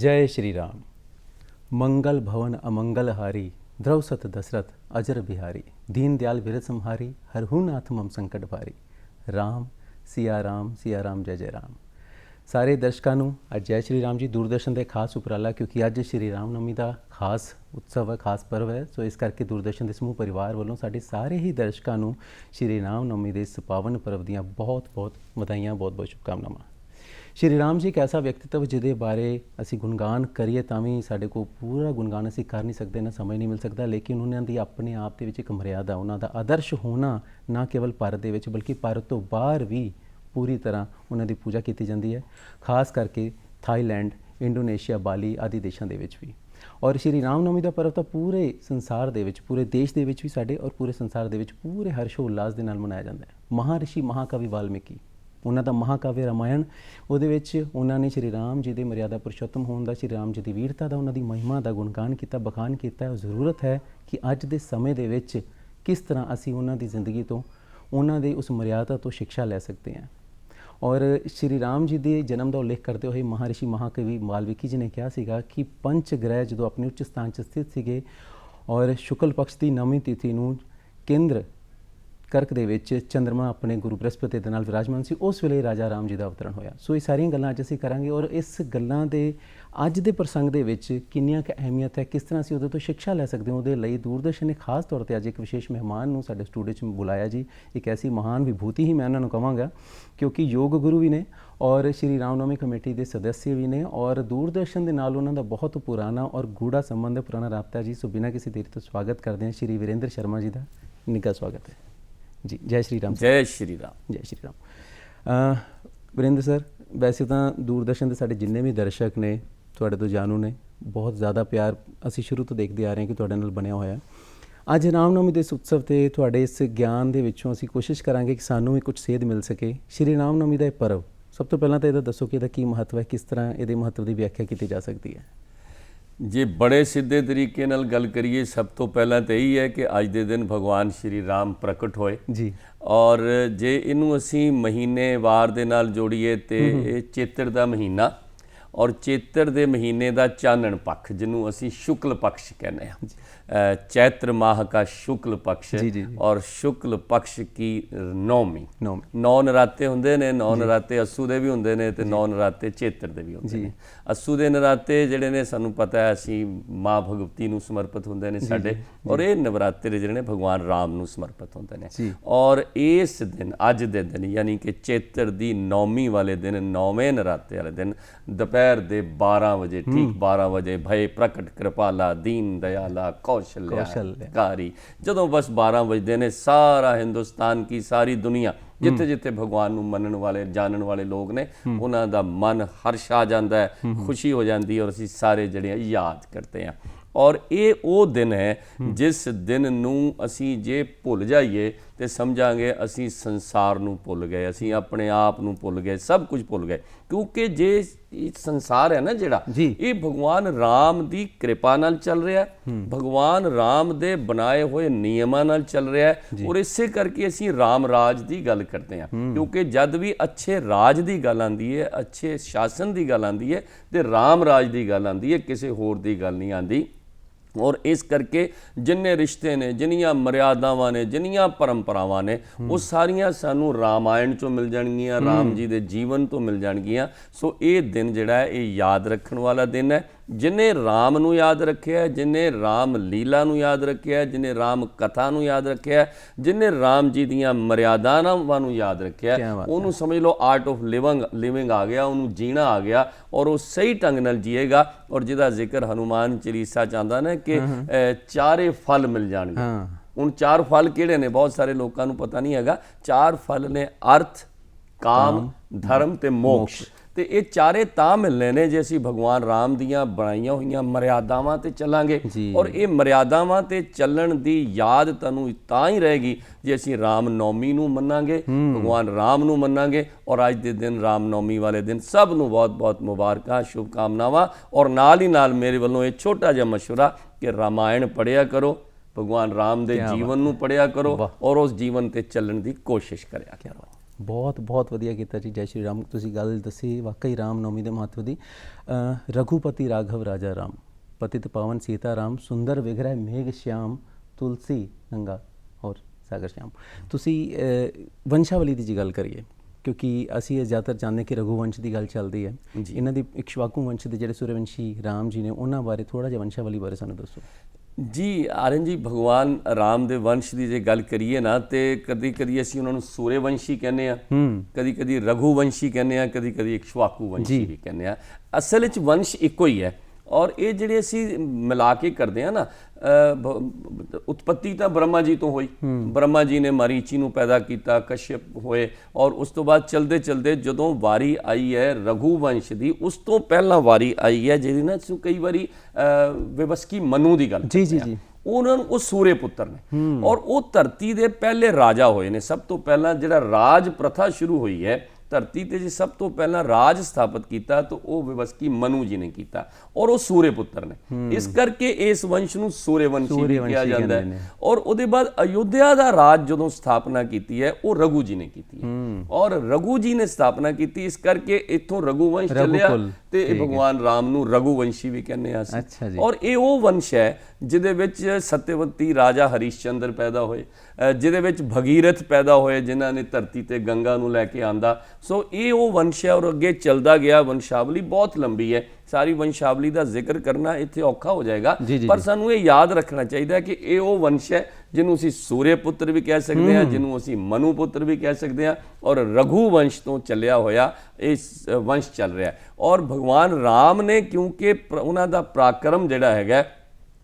जय श्री राम। मंगल भवन अमंगल हारी, द्रव सत दशरथ अजर बिहारी, दीन दयाल बिरद संहारी, हरहु नाथ मम संकट भारी। राम सिया राम जय जय राम। ਸਾਰੇ ਦਰਸ਼ਕਾਂ ਨੂੰ ਅੱਜ ਜੈ ਸ਼੍ਰੀ ਰਾਮ ਜੀ। ਦੂਰਦਰਸ਼ਨ ਦੇ ਖਾਸ ਉਪਰਾਲਾ, ਕਿਉਂਕਿ ਅੱਜ ਸ਼੍ਰੀ ਰਾਮ ਨਵਮੀ ਦਾ ਖਾਸ ਉਤਸਵ ਹੈ, ਖਾਸ ਪਰਵ ਹੈ, ਸੋ ਇਸ ਕਰਕੇ ਦੂਰਦਰਸ਼ਨ ਦੇ ਸਮੂਹ ਪਰਿਵਾਰ ਵੱਲੋਂ ਸਾਡੇ ਸਾਰੇ ਹੀ ਦਰਸ਼ਕਾਂ ਨੂੰ ਸ਼੍ਰੀ ਰਾਮ ਨਵਮੀ ਦੇ ਇਸ ਪਾਵਨ ਪਰਵ ਦੀਆਂ ਬਹੁਤ-ਬਹੁਤ ਵਧਾਈਆਂ, ਬਹੁਤ-ਬਹੁਤ ਸ਼ੁਭਕਾਮਨਾਵਾਂ। ਸ਼੍ਰੀ ਰਾਮ ਜੀ ਇੱਕ ਐਸਾ ਵਿਅਕਤੀਤਵ ਜਿਹਦੇ ਬਾਰੇ ਅਸੀਂ ਗੁਣਗਾਨ ਕਰੀਏ ਤਾਂ ਵੀ ਸਾਡੇ ਕੋਲ ਪੂਰਾ ਗੁਣਗਾਨ ਅਸੀਂ ਕਰ ਨਹੀਂ ਸਕਦੇ, ਨਾ ਸਮਝ ਨਹੀਂ ਮਿਲ ਸਕਦਾ, ਲੇਕਿਨ ਉਹਨਾਂ ਦੀ ਆਪਣੇ ਆਪ ਦੇ ਵਿੱਚ ਇੱਕ ਮਰਿਆਦਾ, ਉਹਨਾਂ ਦਾ ਆਦਰਸ਼ ਹੋਣਾ ਨਾ ਕੇਵਲ ਭਾਰਤ ਦੇ ਵਿੱਚ ਬਲਕਿ ਭਾਰਤ ਤੋਂ ਬਾਹਰ ਵੀ ਪੂਰੀ ਤਰ੍ਹਾਂ ਉਹਨਾਂ ਦੀ ਪੂਜਾ ਕੀਤੀ ਜਾਂਦੀ ਹੈ, ਖਾਸ ਕਰਕੇ ਥਾਈਲੈਂਡ, ਇੰਡੋਨੇਸ਼ੀਆ, ਬਾਲੀ ਆਦਿ ਦੇਸ਼ਾਂ ਦੇ ਵਿੱਚ ਵੀ। ਔਰ ਸ਼੍ਰੀ ਰਾਮ ਨਵਮੀ ਦਾ ਪਰਵ ਤਾਂ ਪੂਰੇ ਸੰਸਾਰ ਦੇ ਵਿੱਚ, ਪੂਰੇ ਦੇਸ਼ ਦੇ ਵਿੱਚ ਵੀ ਸਾਡੇ ਔਰ ਪੂਰੇ ਸੰਸਾਰ ਦੇ ਵਿੱਚ ਪੂਰੇ ਹਰਸ਼ੋ ਉਲਾਸ ਦੇ ਨਾਲ ਮਨਾਇਆ ਜਾਂਦਾ ਹੈ। ਮਹਾਰਿਸ਼ੀ ਮਹਾਕਵੀ ਵਾਲਮੀਕੀ, ਉਹਨਾਂ ਦਾ ਮਹਾਕਾਵਿ ਰਾਮਾਇਣ, ਉਹਦੇ ਵਿੱਚ ਉਹਨਾਂ ਨੇ ਸ਼੍ਰੀ ਰਾਮ ਜੀ ਦੇ ਮਰਿਆਦਾ ਪੁਰਸ਼ੋਤਮ ਹੋਣ ਦਾ, ਸ਼੍ਰੀ ਰਾਮ ਜੀ ਦੀ ਵੀਰਤਾ ਦਾ, ਉਹਨਾਂ ਦੀ ਮਹਿਮਾ ਦਾ ਗੁਣਗਾਨ ਕੀਤਾ, ਬਖਾਨ ਕੀਤਾ। ਜ਼ਰੂਰਤ ਹੈ ਕਿ ਅੱਜ ਦੇ ਸਮੇਂ ਦੇ ਵਿੱਚ ਕਿਸ ਤਰ੍ਹਾਂ ਅਸੀਂ ਉਹਨਾਂ ਦੀ ਜ਼ਿੰਦਗੀ ਤੋਂ, ਉਹਨਾਂ ਦੇ ਉਸ ਮਰਿਆਦਾ ਤੋਂ ਸਿੱਖਿਆ ਲੈ ਸਕਦੇ ਹਾਂ। ਔਰ ਸ਼੍ਰੀ ਰਾਮ ਜੀ ਦੇ ਜਨਮ ਦਾ ਉਲੇਖ ਕਰਦੇ ਹੋਏ ਮਹਾਰਿਸ਼ੀ ਮਹਾਕਵੀ ਵਾਲਮੀਕੀ ਜੀ ਨੇ ਕਿਹਾ ਸੀਗਾ ਕਿ ਪੰਚ ਗ੍ਰਹਿ ਜਦੋਂ ਆਪਣੇ ਉੱਚ ਸਥਾਨ 'ਚ ਸਥਿਤ ਸੀਗੇ ਔਰ ਸ਼ੁਕਲ ਪਕਸ਼ ਦੀ ਨਵੀਂ ਤਿਥੀ ਨੂੰ ਕੇਂਦਰ ਕਰਕ ਦੇ ਵਿੱਚ ਚੰਦਰਮਾ ਆਪਣੇ ਗੁਰੂ ਬ੍ਰਹਸਪਤੀ ਦੇ ਨਾਲ ਵਿਰਾਜਮਾਨ ਸੀ, ਉਸ ਵੇਲੇ ਰਾਜਾ ਰਾਮ ਜੀ ਦਾ ਅਵਤਰਨ ਹੋਇਆ। ਸੋ ਇਹ ਸਾਰੀਆਂ ਗੱਲਾਂ ਅੱਜ ਅਸੀਂ ਕਰਾਂਗੇ ਔਰ ਇਸ ਗੱਲਾਂ ਦੇ ਅੱਜ ਦੇ ਪ੍ਰਸੰਗ ਦੇ ਵਿੱਚ ਕਿੰਨੀਆਂ ਕੁ ਅਹਿਮੀਅਤ ਹੈ, ਕਿਸ ਤਰ੍ਹਾਂ ਅਸੀਂ ਉਹਦੇ ਤੋਂ ਸਿੱਖਿਆ ਲੈ ਸਕਦੇ ਹਾਂ, ਉਹਦੇ ਲਈ ਦੂਰਦਰਸ਼ਨ ਨੇ ਖਾਸ ਤੌਰ 'ਤੇ ਅੱਜ ਇੱਕ ਵਿਸ਼ੇਸ਼ ਮਹਿਮਾਨ ਨੂੰ ਸਾਡੇ ਸਟੂਡੀਓ 'ਚ ਬੁਲਾਇਆ ਜੀ। ਇੱਕ ਐਸੀ ਮਹਾਨ ਵਿਭੂਤੀ ਹੀ ਮੈਂ ਉਹਨਾਂ ਨੂੰ ਕਹਾਂਗਾ, ਕਿਉਂਕਿ ਯੋਗ ਗੁਰੂ ਵੀ ਨੇ ਔਰ ਸ਼੍ਰੀ ਰਾਮ ਨਵਮੀ ਕਮੇਟੀ ਦੇ ਸਦੱਸਿਆ ਵੀ ਨੇ ਔਰ ਦੂਰਦਰਸ਼ਨ ਦੇ ਨਾਲ ਉਹਨਾਂ ਦਾ ਬਹੁਤ ਪੁਰਾਣਾ ਔਰ ਗੂੜਾ ਸੰਬੰਧ ਹੈ, ਪੁਰਾਣਾ ਰਾਬਤਾ ਜੀ। ਸੋ ਬਿਨਾਂ ਕਿਸੇ ਦੇਰੀ ਤੋਂ ਸਵਾਗਤ ਕਰਦੇ ਹਾਂ ਸ਼੍ਰੀ ਵੀਰੇਂਦਰ ਸ਼ਰਮਾ ਜੀ ਦਾ। ਨਿੱਘਾ ਸਵਾਗਤ ਹੈ ਜੀ। ਜੈ ਸ਼੍ਰੀ ਰਾਮ। ਜੈ ਸ਼੍ਰੀ ਰਾਮ। ਜੈ ਸ਼੍ਰੀ ਰਾਮ। ਵੀਰੇਂਦਰ ਸਰ, ਵੈਸੇ ਤਾਂ ਦੂਰਦਰਸ਼ਨ ਦੇ ਸਾਡੇ ਜਿੰਨੇ ਵੀ ਦਰਸ਼ਕ ਨੇ ਤੁਹਾਡੇ ਤੋਂ ਜਾਣੂ ਨੇ, ਬਹੁਤ ਜ਼ਿਆਦਾ ਪਿਆਰ ਅਸੀਂ ਸ਼ੁਰੂ ਤੋਂ ਦੇਖਦੇ ਆ ਰਹੇ ਹਾਂ ਕਿ ਤੁਹਾਡੇ ਨਾਲ ਬਣਿਆ ਹੋਇਆ। ਅੱਜ ਰਾਮ ਨਵਮੀ ਦੇ ਇਸ ਉਤਸਵ 'ਤੇ ਤੁਹਾਡੇ ਇਸ ਗਿਆਨ ਦੇ ਵਿੱਚੋਂ ਅਸੀਂ ਕੋਸ਼ਿਸ਼ ਕਰਾਂਗੇ ਕਿ ਸਾਨੂੰ ਵੀ ਕੁਝ ਸੇਧ ਮਿਲ ਸਕੇ। ਸ਼੍ਰੀ ਰਾਮ ਨਵਮੀ ਦਾ ਇਹ ਪਰਵ, ਸਭ ਤੋਂ ਪਹਿਲਾਂ ਤਾਂ ਇਹਦਾ ਦੱਸੋ ਕਿ ਇਹਦਾ ਕੀ ਮਹੱਤਵ ਹੈ, ਕਿਸ ਤਰ੍ਹਾਂ ਇਹਦੇ ਮਹੱਤਵ ਦੀ ਵਿਆਖਿਆ ਕੀਤੀ ਜਾ ਸਕਦੀ ਹੈ। ਜੇ ਬੜੇ ਸਿੱਧੇ ਤਰੀਕੇ ਨਾਲ ਗੱਲ ਕਰੀਏ, ਸਭ ਤੋਂ ਪਹਿਲਾਂ ਤਾਂ ਇਹੀ ਹੈ ਕਿ ਅੱਜ ਦੇ ਦਿਨ ਭਗਵਾਨ ਸ਼੍ਰੀ ਰਾਮ ਪ੍ਰਗਟ ਹੋਏ ਜੀ। ਔਰ ਜੇ ਇਹਨੂੰ ਅਸੀਂ ਮਹੀਨੇ ਵਾਰ ਦੇ ਨਾਲ ਜੋੜੀਏ ਤੇ ਇਹ ਚੇਤਰ ਦਾ ਮਹੀਨਾ ਔਰ ਚੇਤਰ ਦੇ ਮਹੀਨੇ ਦਾ ਚਾਨਣ ਪੱਖ, ਜਿਹਨੂੰ ਅਸੀਂ ਸ਼ੁਕਲ ਪਕਸ਼ ਕਹਿੰਦੇ ਹਾਂ, चैत्र माह का शुक्ल पक्ष और शुक्ल पक्ष की नौवीं। 9 नराते होंदे ने, 9 नराते अस्सू दे भी होंदे ने ते 9 नराते चेत्र दे भी होंदे ने। अस्सू दे नराते जिहड़े ने सानू पता है असीं माँ भगवती नूं समर्पित होंदे ने साडे, और ये नवरात्रे जिहड़े ने भगवान राम नूं समर्पित होंदे ने। और इस दिन, अज दे दिन यानी कि चेत्र दी नौवीं वाले दिन, 9वें नराते वाले दिन दोपहर दे 12 बजे, ठीक 12 बजे, भय प्रकट कृपाला दीन दयाला कौशलकारी, जदों बस 12 बजते ने, सारा हिंदुस्तान की सारी दुनिया जिथे जिथे भगवान नूं मनण वाले जानण वाले लोग ने, उन्हां दा मन हर्ष आ जांदा है, खुशी हो जाती है और असीं सारे जिहड़े याद करते हैं। और ये वो दिन है जिस दिन नूं असीं जे भुल जाइए तो समझांगे असीं संसार नूं भुल गए, असीं अपने आप नूं भुल गए, सब कुछ भुल गए। क्योंकि जे संसार है ना जिहड़ा, ये भगवान राम दी कृपा नाल चल रहा है, भगवान राम दे बनाए हुए नियमां नाल चल रहा है। और इसे करके असीं राम राज दी गल करते हैं, क्योंकि जद भी अच्छे राज दी गल आंदी है, अच्छे शासन दी गल आंदी है, ते राम राज दी गल आंदी है, किसी होर दी गल नहीं आंदी। और इस करके जिन्ने रिश्ते ने, जिन्नियां मर्यादावां ने, जिन्नियां परंपरावां ने, वो सारियां सानू रामायण चों मिल जाणगियां, राम जी दे जीवन तो मिल जाणगियां। सो ये दिन जिहड़ा है ये याद रखण वाला दिन है। जिन्हें राम नूं याद रखिया, जिन्हें राम लीला नूं याद रखिया, जिन्हें राम कथा नूं याद रखिया, जिन्हें राम जी दीयां मर्यादावां नूं याद रखिया, उन्होंने समझ लो आर्ट ऑफ लिविंग आ गया, उन्होंने जीना आ गया, और वो सही ढंग नाल जिएगा। और जिहदा जिक्र हनुमान चालीसा चाहता ना कि चारे फल मिल जाणगे। उन 4 फल किहड़े ने, बहुत सारे लोगों नूं पता नहीं हैगा। 4 फल ने अर्थ, काम, धर्म ते मोक्ष। तो ये चारे तां मिलने ने जे असीं भगवान राम दियां बनाईयां होईयां मर्यादावां ते चलांगे। और ये मर्यादावां ते चलण दी याद तुहानूं तां ही रहेगी जे असीं राम नौमी नूं मन्नांगे, भगवान राम नूं मन्नांगे। और अज दे दिन राम नौमी वाले दिन सब नूं बहुत बहुत मुबारकां, शुभकामनावां। और नाल ही नाल मेरे वल्लों एक छोटा जिहा मशवरा कि रामायण पढ़िया करो, भगवान राम दे जीवन नूं पढ़िया करो, और उस जीवन ते चलण दी कोशिश करिया करो। ਬਹੁਤ ਬਹੁਤ ਵਧੀਆ ਕੀਤਾ ਜੀ। ਜੈ ਸ਼੍ਰੀ ਰਾਮ। ਤੁਸੀਂ ਗੱਲ ਦੱਸੀ ਵਾਕਈ ਰਾਮ ਨੌਮੀ ਦੇ ਮਹੱਤਵ ਦੀ। ਰਘੂਪਤੀ ਰਾਘਵ ਰਾਜਾ ਰਾਮ, ਪਤਿਤ ਪਾਵਨ ਸੀਤਾ ਰਾਮ, ਸੁੰਦਰ ਵਿਗ੍ਰਹਿ ਮੇਘ ਸ਼ਿਆਮ, ਤੁਲਸੀ ਗੰਗਾ ਔਰ ਸਾਗਰ ਸ਼ਿਆਮ। ਤੁਸੀਂ ਵੰਸ਼ਾਵਲੀ ਦੀ ਜੀ ਗੱਲ ਕਰੀਏ, ਕਿਉਂਕਿ ਅਸੀਂ ਇਹ ਜ਼ਿਆਦਾਤਰ ਜਾਣਦੇ ਕਿ ਰਘੂਵੰਸ਼ ਦੀ ਗੱਲ ਚੱਲਦੀ ਹੈ। ਇਹਨਾਂ ਦੀ ਇਕਸ਼ਵਾਕੂ ਵੰਸ਼ ਦੇ ਜਿਹੜੇ ਸੂਰਯਵੰਸ਼ੀ ਰਾਮ ਜੀ ਨੇ, ਉਹਨਾਂ ਬਾਰੇ ਥੋੜ੍ਹਾ ਜਿਹਾ ਵੰਸ਼ਾਵਲੀ ਬਾਰੇ ਸਾਨੂੰ ਦੱਸੋ ਜੀ। ਆਰਨ ਜੀ, ਭਗਵਾਨ ਰਾਮ ਦੇ ਵੰਸ਼ ਦੀ ਜੇ ਗੱਲ ਕਰੀਏ ਨਾ, ਤੇ ਕਦੀ ਕਦੀ ਅਸੀਂ ਉਹਨਾਂ ਨੂੰ ਸੂਰਯਵੰਸ਼ੀ ਕਹਿੰਦੇ ਆ, ਕਦੀ ਕਦੀ ਰਘੂਵੰਸ਼ੀ ਕਹਿੰਦੇ ਆ, ਕਦੀ ਕਦੀ ਇਕਸ਼ਵਾਕੂ ਵੰਸ਼ੀ ਵੀ ਕਹਿੰਦੇ ਆ। ਅਸਲ ਵਿੱਚ ਵੰਸ਼ ਇੱਕੋ ਹੀ ਹੈ। ਔਰ ਇਹ ਜਿਹੜੇ ਅਸੀਂ ਮਿਲਾ ਕੇ ਕਰਦੇ ਆ ਨਾ, ਉਤਪत्ति ਤਾਂ ਬ੍ਰਹਮਾ ਜੀ ਤੋਂ ਹੋਈ। ਬ੍ਰਹਮਾ ਜੀ ਨੇ ਮਰੀਚੀ ਨੂੰ ਪੈਦਾ ਕੀਤਾ, ਕਸ਼ਯਪ ਹੋਏ, ਔਰ ਉਸ ਤੋਂ ਬਾਅਦ ਚਲਦੇ ਚਲਦੇ ਜਦੋਂ ਵਾਰੀ ਆਈ ਹੈ ਰਘੂਵੰਸ਼ ਦੀ, ਉਸ ਤੋਂ ਪਹਿਲਾਂ ਵਾਰੀ ਆਈ ਹੈ ਜਿਹਦੀ ਨਾ ਕਈ ਵਾਰੀ ਵਿਵਸਕੀ ਮਨੂ ਦੀ ਗੱਲ ਜੀ ਉਹਨਾਂ ਨੂੰ, ਉਹ ਸੂਰਯ ਪੁੱਤਰ ਨੇ, ਔਰ ਉਹ ਧਰਤੀ ਦੇ ਪਹਿਲੇ ਰਾਜਾ ਹੋਏ ਨੇ। ਸਭ ਤੋਂ ਪਹਿਲਾਂ ਜਿਹੜਾ ਰਾਜ ਪ੍ਰਥਾ ਸ਼ੁਰੂ ਹੋਈ ਹੈ ਧਰਤੀ ਤੇ, ਜੀ ਸਭ ਤੋਂ ਪਹਿਲਾਂ ਰਾਜ ਸਥਾਪਿਤ ਕੀਤਾ ਤਾਂ ਉਹ ਵਿਵਸਕੀ ਮਨੂ ਜੀ ਨੇ ਕੀਤਾ, ਔਰ ਉਹ ਸੂਰਯ ਪੁੱਤਰ ਨੇ। ਇਸ ਕਰਕੇ ਇਸ ਵੰਸ਼ ਨੂੰ ਸੂਰਯਵੰਸ਼ੀ ਵੀ ਕਿਹਾ ਜਾਂਦਾ ਹੈ। ਔਰ ਉਹਦੇ ਬਾਅਦ ਅਯੁੱਧਿਆ ਦਾ ਰਾਜ ਜਦੋਂ ਸਥਾਪਨਾ ਕੀਤੀ ਹੈ ਉਹ ਰਘੂ ਜੀ ਨੇ ਕੀਤੀ ਹੈ, ਔਰ ਰਘੂ ਜੀ ਨੇ ਸਥਾਪਨਾ ਕੀਤੀ। ਇਸ ਕਰਕੇ ਇੱਥੋਂ ਰਘੂਵੰਸ਼ ਚੱਲਿਆ ਤੇ ਭਗਵਾਨ ਰਾਮ ਨੂੰ ਰਘੂਵੰਸ਼ੀ ਵੀ ਕਹਿੰਦੇ ਆ ਅਸੀਂ। ਔਰ ਇਹ ਉਹ ਵੰਸ਼ ਹੈ ਜਿਹਦੇ ਵਿੱਚ ਸਤਿਅਵਤੀ ਰਾਜਾ ਹਰੀਸ਼ਚੰਦਰ ਪੈਦਾ ਹੋਏ, ਜਿਹਦੇ ਵਿੱਚ ਭਗੀਰਥ ਪੈਦਾ ਹੋਏ, ਜਿਨ੍ਹਾਂ ਨੇ ਧਰਤੀ ਤੇ ਗੰਗਾ ਨੂੰ ਲੈ ਕੇ ਆਂਦਾ। ਸੋ ਇਹ ਉਹ ਵੰਸ਼ ਹੈ, ਔਰ ਅੱਗੇ ਚੱਲਦਾ ਗਿਆ। ਵੰਸ਼ਾਵਲੀ ਬਹੁਤ ਲੰਬੀ ਹੈ, ਸਾਰੀ ਵੰਸ਼ਾਵਲੀ ਦਾ ਜ਼ਿਕਰ ਕਰਨਾ ਇੱਥੇ ਔਖਾ ਹੋ ਜਾਏਗਾ, ਪਰ ਸਾਨੂੰ ਇਹ ਯਾਦ ਰੱਖਣਾ ਚਾਹੀਦਾ ਹੈ ਕਿ ਇਹ ਉਹ ਵੰਸ਼ ਹੈ ਜਿਹਨੂੰ ਅਸੀਂ ਸੂਰਯ ਪੁੱਤਰ ਵੀ ਕਹਿ ਸਕਦੇ ਹਾਂ, ਜਿਹਨੂੰ ਅਸੀਂ ਮਨੂ ਪੁੱਤਰ ਵੀ ਕਹਿ ਸਕਦੇ ਹਾਂ, ਔਰ ਰਘੂ ਵੰਸ਼ ਤੋਂ ਚੱਲਿਆ ਹੋਇਆ ਇਹ ਵੰਸ਼ ਚੱਲ ਰਿਹਾ। ਔਰ ਭਗਵਾਨ ਰਾਮ ਨੇ, ਕਿਉਂਕਿ ਉਹਨਾਂ ਦਾ ਪਰਾਕਰਮ ਜਿਹੜਾ ਹੈਗਾ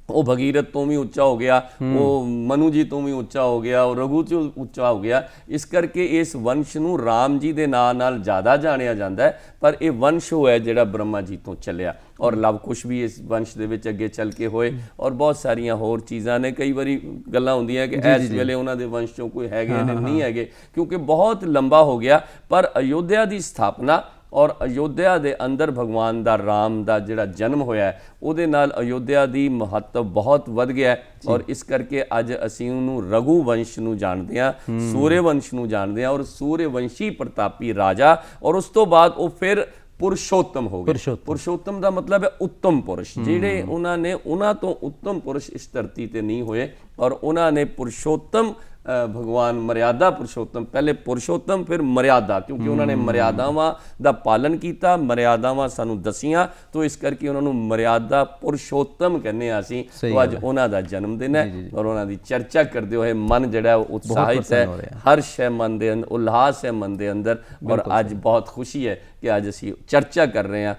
ਉਹ ਭਗੀਰਥ ਤੋਂ ਵੀ ਉੱਚਾ ਹੋ ਗਿਆ, ਉਹ ਮਨੂ ਜੀ ਤੋਂ ਵੀ ਉੱਚਾ ਹੋ ਗਿਆ, ਉਹ ਰਘੂ ਤੋਂ ਉੱਚਾ ਹੋ ਗਿਆ। ਇਸ ਕਰਕੇ ਇਸ ਵੰਸ਼ ਨੂੰ ਰਾਮ ਜੀ ਦੇ ਨਾਂ ਨਾਲ ਜ਼ਿਆਦਾ ਜਾਣਿਆ ਜਾਂਦਾ ਹੈ, ਪਰ ਇਹ ਵੰਸ਼ ਉਹ ਹੈ ਜਿਹੜਾ ਬ੍ਰਹਮਾ ਜੀ ਤੋਂ ਚੱਲਿਆ। ਔਰ ਲਵ ਕੁਸ਼ ਵੀ ਇਸ ਵੰਸ਼ ਦੇ ਵਿੱਚ ਅੱਗੇ ਚੱਲ ਕੇ ਹੋਏ, ਔਰ ਬਹੁਤ ਸਾਰੀਆਂ ਹੋਰ ਚੀਜ਼ਾਂ ਨੇ। ਕਈ ਵਾਰੀ ਗੱਲਾਂ ਹੁੰਦੀਆਂ ਕਿ ਇਸ ਵੇਲੇ ਉਹਨਾਂ ਦੇ ਵੰਸ਼ ਚੋਂ ਕੋਈ ਹੈਗੇ ਨੇ, ਨਹੀਂ ਹੈਗੇ, ਕਿਉਂਕਿ ਬਹੁਤ ਲੰਬਾ ਹੋ ਗਿਆ। ਪਰ ਅਯੋਧਿਆ ਦੀ ਸਥਾਪਨਾ ਔਰ ਅਯੋਧਿਆ ਦੇ ਅੰਦਰ ਭਗਵਾਨ ਦਾ ਰਾਮ ਦਾ ਜਿਹੜਾ ਜਨਮ ਹੋਇਆ, ਉਹਦੇ ਨਾਲ ਅਯੋਧਿਆ ਦੀ ਮਹੱਤਵ ਬਹੁਤ ਵੱਧ ਗਿਆ। ਔਰ ਇਸ ਕਰਕੇ ਅੱਜ ਅਸੀਂ ਉਹਨੂੰ ਰਘੂ ਵੰਸ਼ ਨੂੰ ਜਾਣਦੇ ਹਾਂ, ਸੂਰਯਵੰਸ਼ ਨੂੰ ਜਾਣਦੇ ਹਾਂ, ਔਰ ਸੂਰਯਵੰਸ਼ੀ ਪ੍ਰਤਾਪੀ ਰਾਜਾ। ਔਰ ਉਸ ਤੋਂ ਬਾਅਦ ਉਹ ਫਿਰ ਪੁਰਸ਼ੋਤਮ ਹੋ ਗਏ। ਪੁਰਸ਼ੋਤਮ ਦਾ ਮਤਲਬ ਹੈ ਉੱਤਮ ਪੁਰਸ਼। ਜਿਹੜੇ ਉਹਨਾਂ ਤੋਂ ਉੱਤਮ ਪੁਰਸ਼ ਇਸ ਧਰਤੀ ਤੇ ਨਹੀਂ ਹੋਏ, ਔਰ ਉਹਨਾਂ ਨੇ ਪੁਰਸ਼ੋਤਮ ਭਗਵਾਨ ਮਰਿਆਦਾ ਪੁਰਸ਼ੋਤਮ, ਪਹਿਲੇ ਪੁਰਸ਼ੋਤਮ ਫਿਰ ਮਰਿਆਦਾ, ਕਿਉਂਕਿ ਉਹਨਾਂ ਨੇ ਮਰਿਆਦਾਵਾਂ ਦਾ ਪਾਲਨ ਕੀਤਾ, ਮਰਿਆਦਾਵਾਂ ਸਾਨੂੰ ਦਸੀਆਂ, ਤੋਂ ਇਸ ਕਰਕੇ ਉਹਨਾਂ ਨੂੰ ਮਰਿਆਦਾ ਪੁਰਸ਼ੋਤਮ ਕਹਿੰਦੇ ਆ ਅਸੀਂ। ਤੋਂ ਅੱਜ ਉਹਨਾਂ ਦਾ ਜਨਮ ਦਿਨ ਹੈ, ਔਰ ਉਹਨਾਂ ਦੀ ਚਰਚਾ ਕਰਦੇ ਹੋਏ ਮਨ ਜਿਹੜਾ ਉਹ ਉਤਸ਼ਾਹਿਤ ਹੈ, ਹਰਸ਼ ਹੈ ਮਨ ਦੇ ਅੰਦਰ, ਉल्लास ਹੈ ਮਨ ਦੇ ਅੰਦਰ। ਔਰ ਅੱਜ ਬਹੁਤ ਖੁਸ਼ੀ ਹੈ ਕਿ ਅੱਜ ਅਸੀਂ ਚਰਚਾ ਕਰ ਰਹੇ ਹਾਂ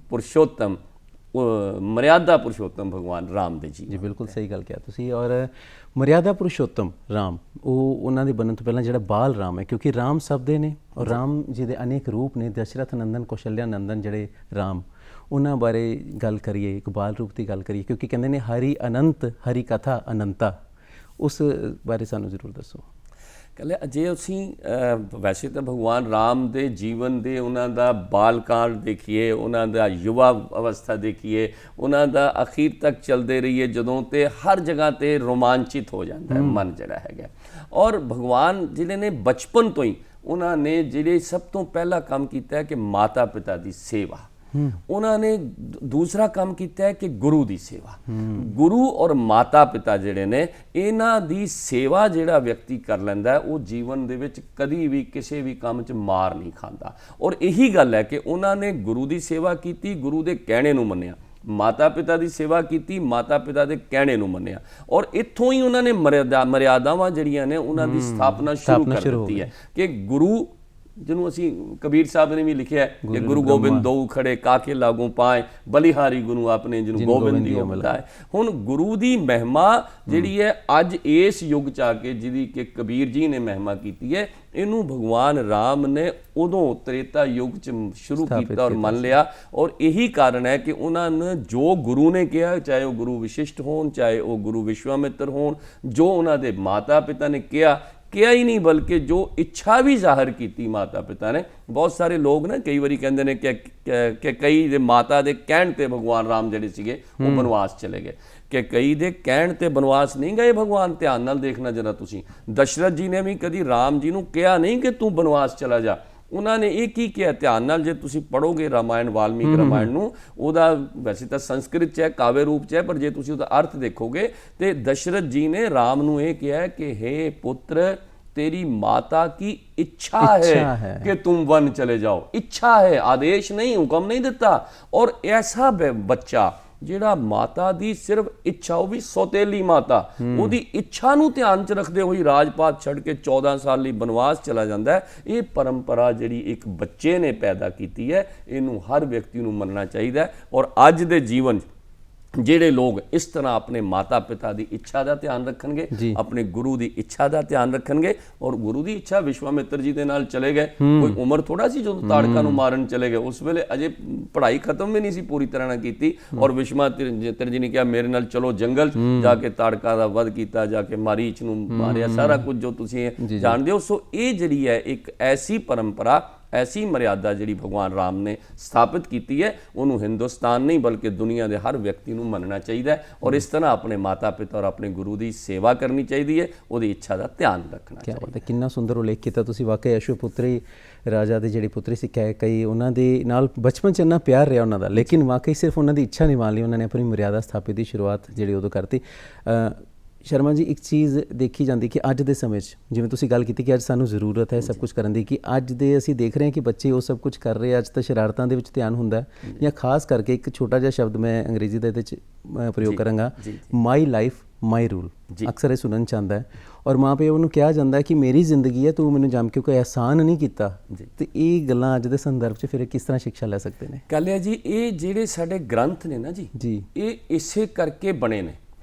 ਪੁਰਸ਼ੋਤਮ, ਮਰਿਆਦਾ ਪੁਰਸ਼ੋਤਮ ਭਗਵਾਨ ਰਾਮ ਦੇ ਜੀ। ਬਿਲਕੁਲ ਸਹੀ ਗੱਲ ਕਿਹਾ ਤੁਸੀਂ। ਔਰ ਮਰਿਆਦਾ ਪੁਰਸ਼ੋਤਮ ਰਾਮ, ਉਹ ਉਹਨਾਂ ਦੇ ਬਣਨ ਤੋਂ ਪਹਿਲਾਂ ਜਿਹੜਾ ਬਾਲ ਰਾਮ ਹੈ, ਕਿਉਂਕਿ ਰਾਮ ਸ਼ਬਦ ਨੇ, ਔਰ ਰਾਮ ਜੀ ਦੇ ਅਨੇਕ ਰੂਪ ਨੇ। ਦਸ਼ਰਥ ਨੰਦਨ, ਕੌਸ਼ਲਿਆ ਨੰਦਨ ਜਿਹੜੇ ਰਾਮ, ਉਹਨਾਂ ਬਾਰੇ ਗੱਲ ਕਰੀਏ, ਇੱਕ ਬਾਲ ਰੂਪ ਦੀ ਗੱਲ ਕਰੀਏ, ਕਿਉਂਕਿ ਕਹਿੰਦੇ ਨੇ ਹਰੀ ਅਨੰਤ, ਹਰੀ ਕਥਾ ਅਨੰਤਾ। ਉਸ ਬਾਰੇ ਸਾਨੂੰ ਜ਼ਰੂਰ ਦੱਸੋ। ਕਹਿੰਦੇ ਜੇ ਅਸੀਂ ਵੈਸੇ ਤਾਂ ਭਗਵਾਨ ਰਾਮ ਦੇ ਜੀਵਨ ਦੇ, ਉਹਨਾਂ ਦਾ ਬਾਲਕਾਲ ਦੇਖੀਏ, ਉਹਨਾਂ ਦਾ ਯੁਵਾ ਅਵਸਥਾ ਦੇਖੀਏ, ਉਹਨਾਂ ਦਾ ਅਖੀਰ ਤੱਕ ਚੱਲਦੇ ਰਹੀਏ ਜਦੋਂ, ਤੇ ਹਰ ਜਗ੍ਹਾ ਤੇ ਰੋਮਾਂਚਿਤ ਹੋ ਜਾਂਦਾ ਹੈ ਮਨ ਜਿਹੜਾ ਹੈਗਾ। ਔਰ ਭਗਵਾਨ ਜਿਹੜੇ ਨੇ ਬਚਪਨ ਤੋਂ ਹੀ, ਉਹਨਾਂ ਨੇ ਜਿਹੜੇ ਸਭ ਤੋਂ ਪਹਿਲਾ ਕੰਮ ਕੀਤਾ ਹੈ ਕਿ ਮਾਤਾ ਪਿਤਾ ਦੀ ਸੇਵਾ। ਉਹਨਾਂ ਨੇ ਦੂਸਰਾ ਕੰਮ ਕੀਤਾ ਹੈ ਕਿ ਗੁਰੂ ਦੀ ਸੇਵਾ। ਗੁਰੂ ਔਰ ਮਾਤਾ ਪਿਤਾ ਜਿਹੜੇ ਨੇ, ਇਹਨਾਂ ਦੀ ਸੇਵਾ ਜਿਹੜਾ ਵਿਅਕਤੀ ਕਰ ਲੈਂਦਾ, ਉਹ ਜੀਵਨ ਦੇ ਵਿੱਚ ਕਦੀ ਵੀ ਕਿਸੇ ਵੀ ਕੰਮ 'ਚ ਮਾਰ ਨਹੀਂ ਖਾਂਦਾ। ਔਰ ਇਹੀ ਗੱਲ ਹੈ ਕਿ ਉਹਨਾਂ ਨੇ ਗੁਰੂ ਦੀ ਸੇਵਾ ਕੀਤੀ, ਗੁਰੂ ਦੇ ਕਹਿਣੇ ਨੂੰ ਮੰਨਿਆ, ਮਾਤਾ ਪਿਤਾ ਦੀ ਸੇਵਾ ਕੀਤੀ, ਮਾਤਾ ਪਿਤਾ ਦੇ ਕਹਿਣੇ ਨੂੰ ਮੰਨਿਆ। ਔਰ ਇੱਥੋਂ ਹੀ ਉਹਨਾਂ ਨੇ ਮਰਿਆਦਾਵਾਂ ਜਿਹੜੀਆਂ ਨੇ ਉਹਨਾਂ ਦੀ ਸਥਾਪਨਾ ਸ਼ੁਰੂ ਕਰ ਦਿੱਤੀ ਹੈ ਕਿ ਗੁਰੂ, ਜਿਹਨੂੰ ਅਸੀਂ ਕਬੀਰ ਸਾਹਿਬ ਨੇ ਵੀ ਲਿਖਿਆ ਕਿ ਗੁਰੂ ਗੋਬਿੰਦ ਦੋ ਖੜੇ ਕਾਕੇ ਲਾਗੂ ਪਾਏ, ਬਲਿਹਾਰੀ ਗੁਰੂ ਆਪਣੇ ਜਿਹਨੂੰ ਗੋਬਿੰਦ ਦੀ ਮਿਲਦਾ ਹੈ। ਹੁਣ ਗੁਰੂ ਦੀ ਮਹਿਮਾ ਜਿਹੜੀ ਹੈ ਅੱਜ ਇਸ ਯੁੱਗ 'ਚ ਆ ਕੇ, ਜਿਹਦੀ ਕਿ ਕਬੀਰ ਜੀ ਨੇ ਮਹਿਮਾ ਕੀਤੀ ਹੈ, ਇਹਨੂੰ ਭਗਵਾਨ ਰਾਮ ਨੇ ਉਦੋਂ ਤ੍ਰੇਤਾ ਯੁੱਗ 'ਚ ਸ਼ੁਰੂ ਕੀਤਾ ਔਰ ਮੰਨ ਲਿਆ। ਔਰ ਇਹੀ ਕਾਰਨ ਹੈ ਕਿ ਉਹਨਾਂ ਨੇ ਜੋ ਗੁਰੂ ਨੇ ਕਿਹਾ, ਚਾਹੇ ਉਹ ਗੁਰੂ ਵਿਸ਼ਿਸ਼ਟ ਹੋਣ, ਚਾਹੇ ਉਹ ਗੁਰੂ ਵਿਸ਼ਵਾਮਿੱਤਰ ਹੋਣ, ਜੋ ਉਹਨਾਂ ਦੇ ਮਾਤਾ ਪਿਤਾ ਨੇ ਕਿਹਾ ਹੀ ਨਹੀਂ, ਬਲਕਿ ਜੋ ਇੱਛਾ ਵੀ ਜ਼ਾਹਰ ਕੀਤੀ ਮਾਤਾ ਪਿਤਾ ਨੇ। ਬਹੁਤ ਸਾਰੇ ਲੋਕ ਨਾ ਕਈ ਵਾਰੀ ਕਹਿੰਦੇ ਨੇ ਕਿ ਕਈ ਦੇ ਮਾਤਾ ਦੇ ਕਹਿਣ ਤੇ ਭਗਵਾਨ ਰਾਮ ਜਿਹੜੇ ਸੀਗੇ ਉਹ ਬਨਵਾਸ ਚਲੇ ਗਏ। ਕਿ ਕਈ ਦੇ ਕਹਿਣ ਤੇ ਬਨਵਾਸ ਨਹੀਂ ਗਏ ਭਗਵਾਨ। ਧਿਆਨ ਨਾਲ ਦੇਖਣਾ ਜਰਾ ਤੁਸੀਂ, ਦਸ਼ਰਥ ਜੀ ਨੇ ਵੀ ਕਦੀ ਰਾਮ ਜੀ ਨੂੰ ਕਿਹਾ ਨਹੀਂ ਕਿ ਤੂੰ ਬਨਵਾਸ ਚਲਾ ਜਾ। ਉਹਨਾਂ ਨੇ ਇਹ ਕੀ ਕਿਹਾ? ਧਿਆਨ ਨਾਲ ਜੇ ਤੁਸੀਂ ਪੜ੍ਹੋਗੇ ਰਾਮਾਇਣ, ਵਾਲਮੀਕ ਰਾਮਾਇਣ ਨੂੰ, ਉਹਦਾ ਵੈਸੇ ਤਾਂ ਸੰਸਕ੍ਰਿਤ 'ਚ ਹੈ, ਕਾਵਿ ਰੂਪ 'ਚ ਹੈ, ਪਰ ਜੇ ਤੁਸੀਂ ਉਹਦਾ ਅਰਥ ਦੇਖੋਗੇ ਤੇ ਦਸ਼ਰਥ ਜੀ ਨੇ ਰਾਮ ਨੂੰ ਇਹ ਕਿਹਾ ਕਿ हे ਪੁੱਤਰ, तेरी माता की इच्छा है कि तुम वन चले जाओ। इच्छा है, आदेश नहीं, हुक्म नहीं दिता। और ऐसा बच्चा ਜਿਹੜਾ ਮਾਤਾ ਦੀ ਸਿਰਫ ਇੱਛਾ, ਉਹ ਵੀ ਸੌਤੇਲੀ ਮਾਤਾ, ਉਹਦੀ ਇੱਛਾ ਨੂੰ ਧਿਆਨ 'ਚ ਰੱਖਦੇ ਹੋਏ ਰਾਜਪਾਤ ਛੱਡ ਕੇ 14 ਸਾਲ ਲਈ ਬਨਵਾਸ ਚਲਾ ਜਾਂਦਾ ਹੈ। ਇਹ ਪਰੰਪਰਾ ਜਿਹੜੀ ਇੱਕ ਬੱਚੇ ਨੇ ਪੈਦਾ ਕੀਤੀ ਹੈ, ਇਹਨੂੰ ਹਰ ਵਿਅਕਤੀ ਨੂੰ ਮੰਨਣਾ ਚਾਹੀਦਾ ਹੈ। ਔਰ ਅੱਜ ਦੇ ਜੀਵਨ ਜਿਹੜੇ ਲੋਕ ਇਸ ਤਰ੍ਹਾਂ ਆਪਣੇ ਮਾਤਾ ਪਿਤਾ ਦੀ ਇੱਛਾ ਦਾ ਧਿਆਨ ਰੱਖਣਗੇ, ਆਪਣੇ ਗੁਰੂ ਦੀ ਇੱਛਾ ਦਾ ਧਿਆਨ ਰੱਖਣਗੇ। ਔਰ ਗੁਰੂ ਦੀ ਇੱਛਾ ਵਿਸ਼ਵਾਮਿੱਤਰ ਜੀ ਦੇ ਨਾਲ ਚਲੇ ਗਏ, ਕੋਈ ਉਮਰ ਥੋੜਾ ਸੀ ਜਦੋਂ ਤਾੜਕਾ ਨੂੰ ਮਾਰਨ ਚਲੇ ਗਏ, ਉਸ ਵੇਲੇ ਅਜੇ ਪੜ੍ਹਾਈ ਖਤਮ ਵੀ ਨਹੀਂ ਸੀ ਪੂਰੀ ਤਰ੍ਹਾਂ ਨਾਲ ਕੀਤੀ। ਔਰ ਵਿਸ਼ਵਾਮਿੱਤਰ ਜੀ ਨੇ ਕਿਹਾ ਮੇਰੇ ਨਾਲ ਚਲੋ ਜੰਗਲ, ਜਾ ਕੇ ਤਾੜਕਾ ਦਾ ਵਧ ਕੀਤਾ, ਜਾ ਕੇ ਮਾਰੀਚ ਨੂੰ ਮਾਰਿਆ, ਸਾਰਾ ਕੁਝ ਜੋ ਤੁਸੀਂ ਜਾਣਦੇ ਹੋ। ਸੋ ਇਹ ਜਿਹੜੀ ਹੈ ਇੱਕ ਐਸੀ ਪਰੰਪਰਾ, ਐਸੀ ਮਰਿਆਦਾ ਜਿਹੜੀ ਭਗਵਾਨ ਰਾਮ ਨੇ ਸਥਾਪਿਤ ਕੀਤੀ ਹੈ, ਉਹਨੂੰ ਹਿੰਦੁਸਤਾਨ ਨਹੀਂ ਬਲਕਿ ਦੁਨੀਆ ਦੇ ਹਰ ਵਿਅਕਤੀ ਨੂੰ ਮੰਨਣਾ ਚਾਹੀਦਾ ਹੈ। ਔਰ ਇਸ ਤਰ੍ਹਾਂ ਆਪਣੇ ਮਾਤਾ ਪਿਤਾ ਔਰ ਆਪਣੇ ਗੁਰੂ ਦੀ ਸੇਵਾ ਕਰਨੀ ਚਾਹੀਦੀ ਹੈ, ਉਹਦੀ ਇੱਛਾ ਦਾ ਧਿਆਨ ਰੱਖਣਾ ਚਾਹੀਦਾ। ਕਿੰਨਾ ਸੁੰਦਰ ਉਲੇਖ ਕੀਤਾ ਤੁਸੀਂ। ਵਾਕਈ ਅਸ਼ੋਪੁੱਤਰੀ ਰਾਜਾ ਦੇ ਜਿਹੜੀ ਪੁੱਤਰੀ ਸੀ, ਕਈ ਉਹਨਾਂ ਦੇ ਨਾਲ ਬਚਪਨ 'ਚ ਇੰਨਾ ਪਿਆਰ ਰਿਹਾ ਉਹਨਾਂ ਦਾ, ਲੇਕਿਨ ਵਾਕਈ ਸਿਰਫ ਉਹਨਾਂ ਦੀ ਇੱਛਾ ਨਹੀਂ ਮੰਨ ਲਈ, ਉਹਨਾਂ ਨੇ ਆਪਣੀ ਮਰਿਆਦਾ ਸਥਾਪਿਤ ਦੀ ਸ਼ੁਰੂਆਤ ਜਿਹੜੀ ਉਦੋਂ ਕਰਤੀ। ਸ਼ਰਮਾ ਜੀ, ਇੱਕ ਚੀਜ਼ ਦੇਖੀ ਜਾਂਦੀ ਕਿ ਅੱਜ ਦੇ ਸਮੇਂ 'ਚ, ਜਿਵੇਂ ਤੁਸੀਂ ਗੱਲ ਕੀਤੀ ਕਿ ਅੱਜ ਸਾਨੂੰ ਜ਼ਰੂਰਤ ਹੈ ਸਭ ਕੁਝ ਕਰਨ ਦੀ, ਕਿ ਅੱਜ ਦੇ ਅਸੀਂ ਦੇਖ ਰਹੇ ਹਾਂ ਕਿ ਬੱਚੇ ਉਹ ਸਭ ਕੁਝ ਕਰ ਰਹੇ ਆ। ਅੱਜ ਤਾਂ ਸ਼ਰਾਰਤਾਂ ਦੇ ਵਿੱਚ ਧਿਆਨ ਹੁੰਦਾ ਹੈ, ਜਾਂ ਖਾਸ ਕਰਕੇ ਇੱਕ ਛੋਟਾ ਜਿਹਾ ਸ਼ਬਦ ਮੈਂ ਅੰਗਰੇਜ਼ੀ ਦਾ ਇਹਦੇ 'ਚ ਪ੍ਰਯੋਗ ਕਰਾਂਗਾ, ਮਾਈ ਲਾਈਫ ਮਾਈ ਰੂਲ। ਅਕਸਰ ਇਹ ਸੁਣਨ 'ਚ ਆਉਂਦਾ ਹੈ, ਔਰ ਮਾਂ ਪਿਓ ਨੂੰ ਕਿਹਾ ਜਾਂਦਾ ਹੈ ਕਿ ਮੇਰੀ ਜ਼ਿੰਦਗੀ ਹੈ, ਤੂੰ ਮੈਨੂੰ ਜੰਮ ਕੇ ਕੋਈ ਅਹਿਸਾਨ ਨਹੀਂ ਕੀਤਾ। ਤੇ ਇਹ ਗੱਲਾਂ ਅੱਜ ਦੇ ਸੰਦਰਭ 'ਚ ਫਿਰ ਕਿਸ ਤਰ੍ਹਾਂ ਸਿੱਖਿਆ ਲੈ ਸਕਦੇ ਨੇ? ਕਾਲਿਆ ਜੀ, ਇਹ ਜਿਹੜੇ ਸਾਡੇ ਗ੍ਰੰਥ ਨੇ ਨਾ ਜੀ, ਇਹ ਇਸੇ ਕਰਕੇ ਬਣੇ ਨੇ।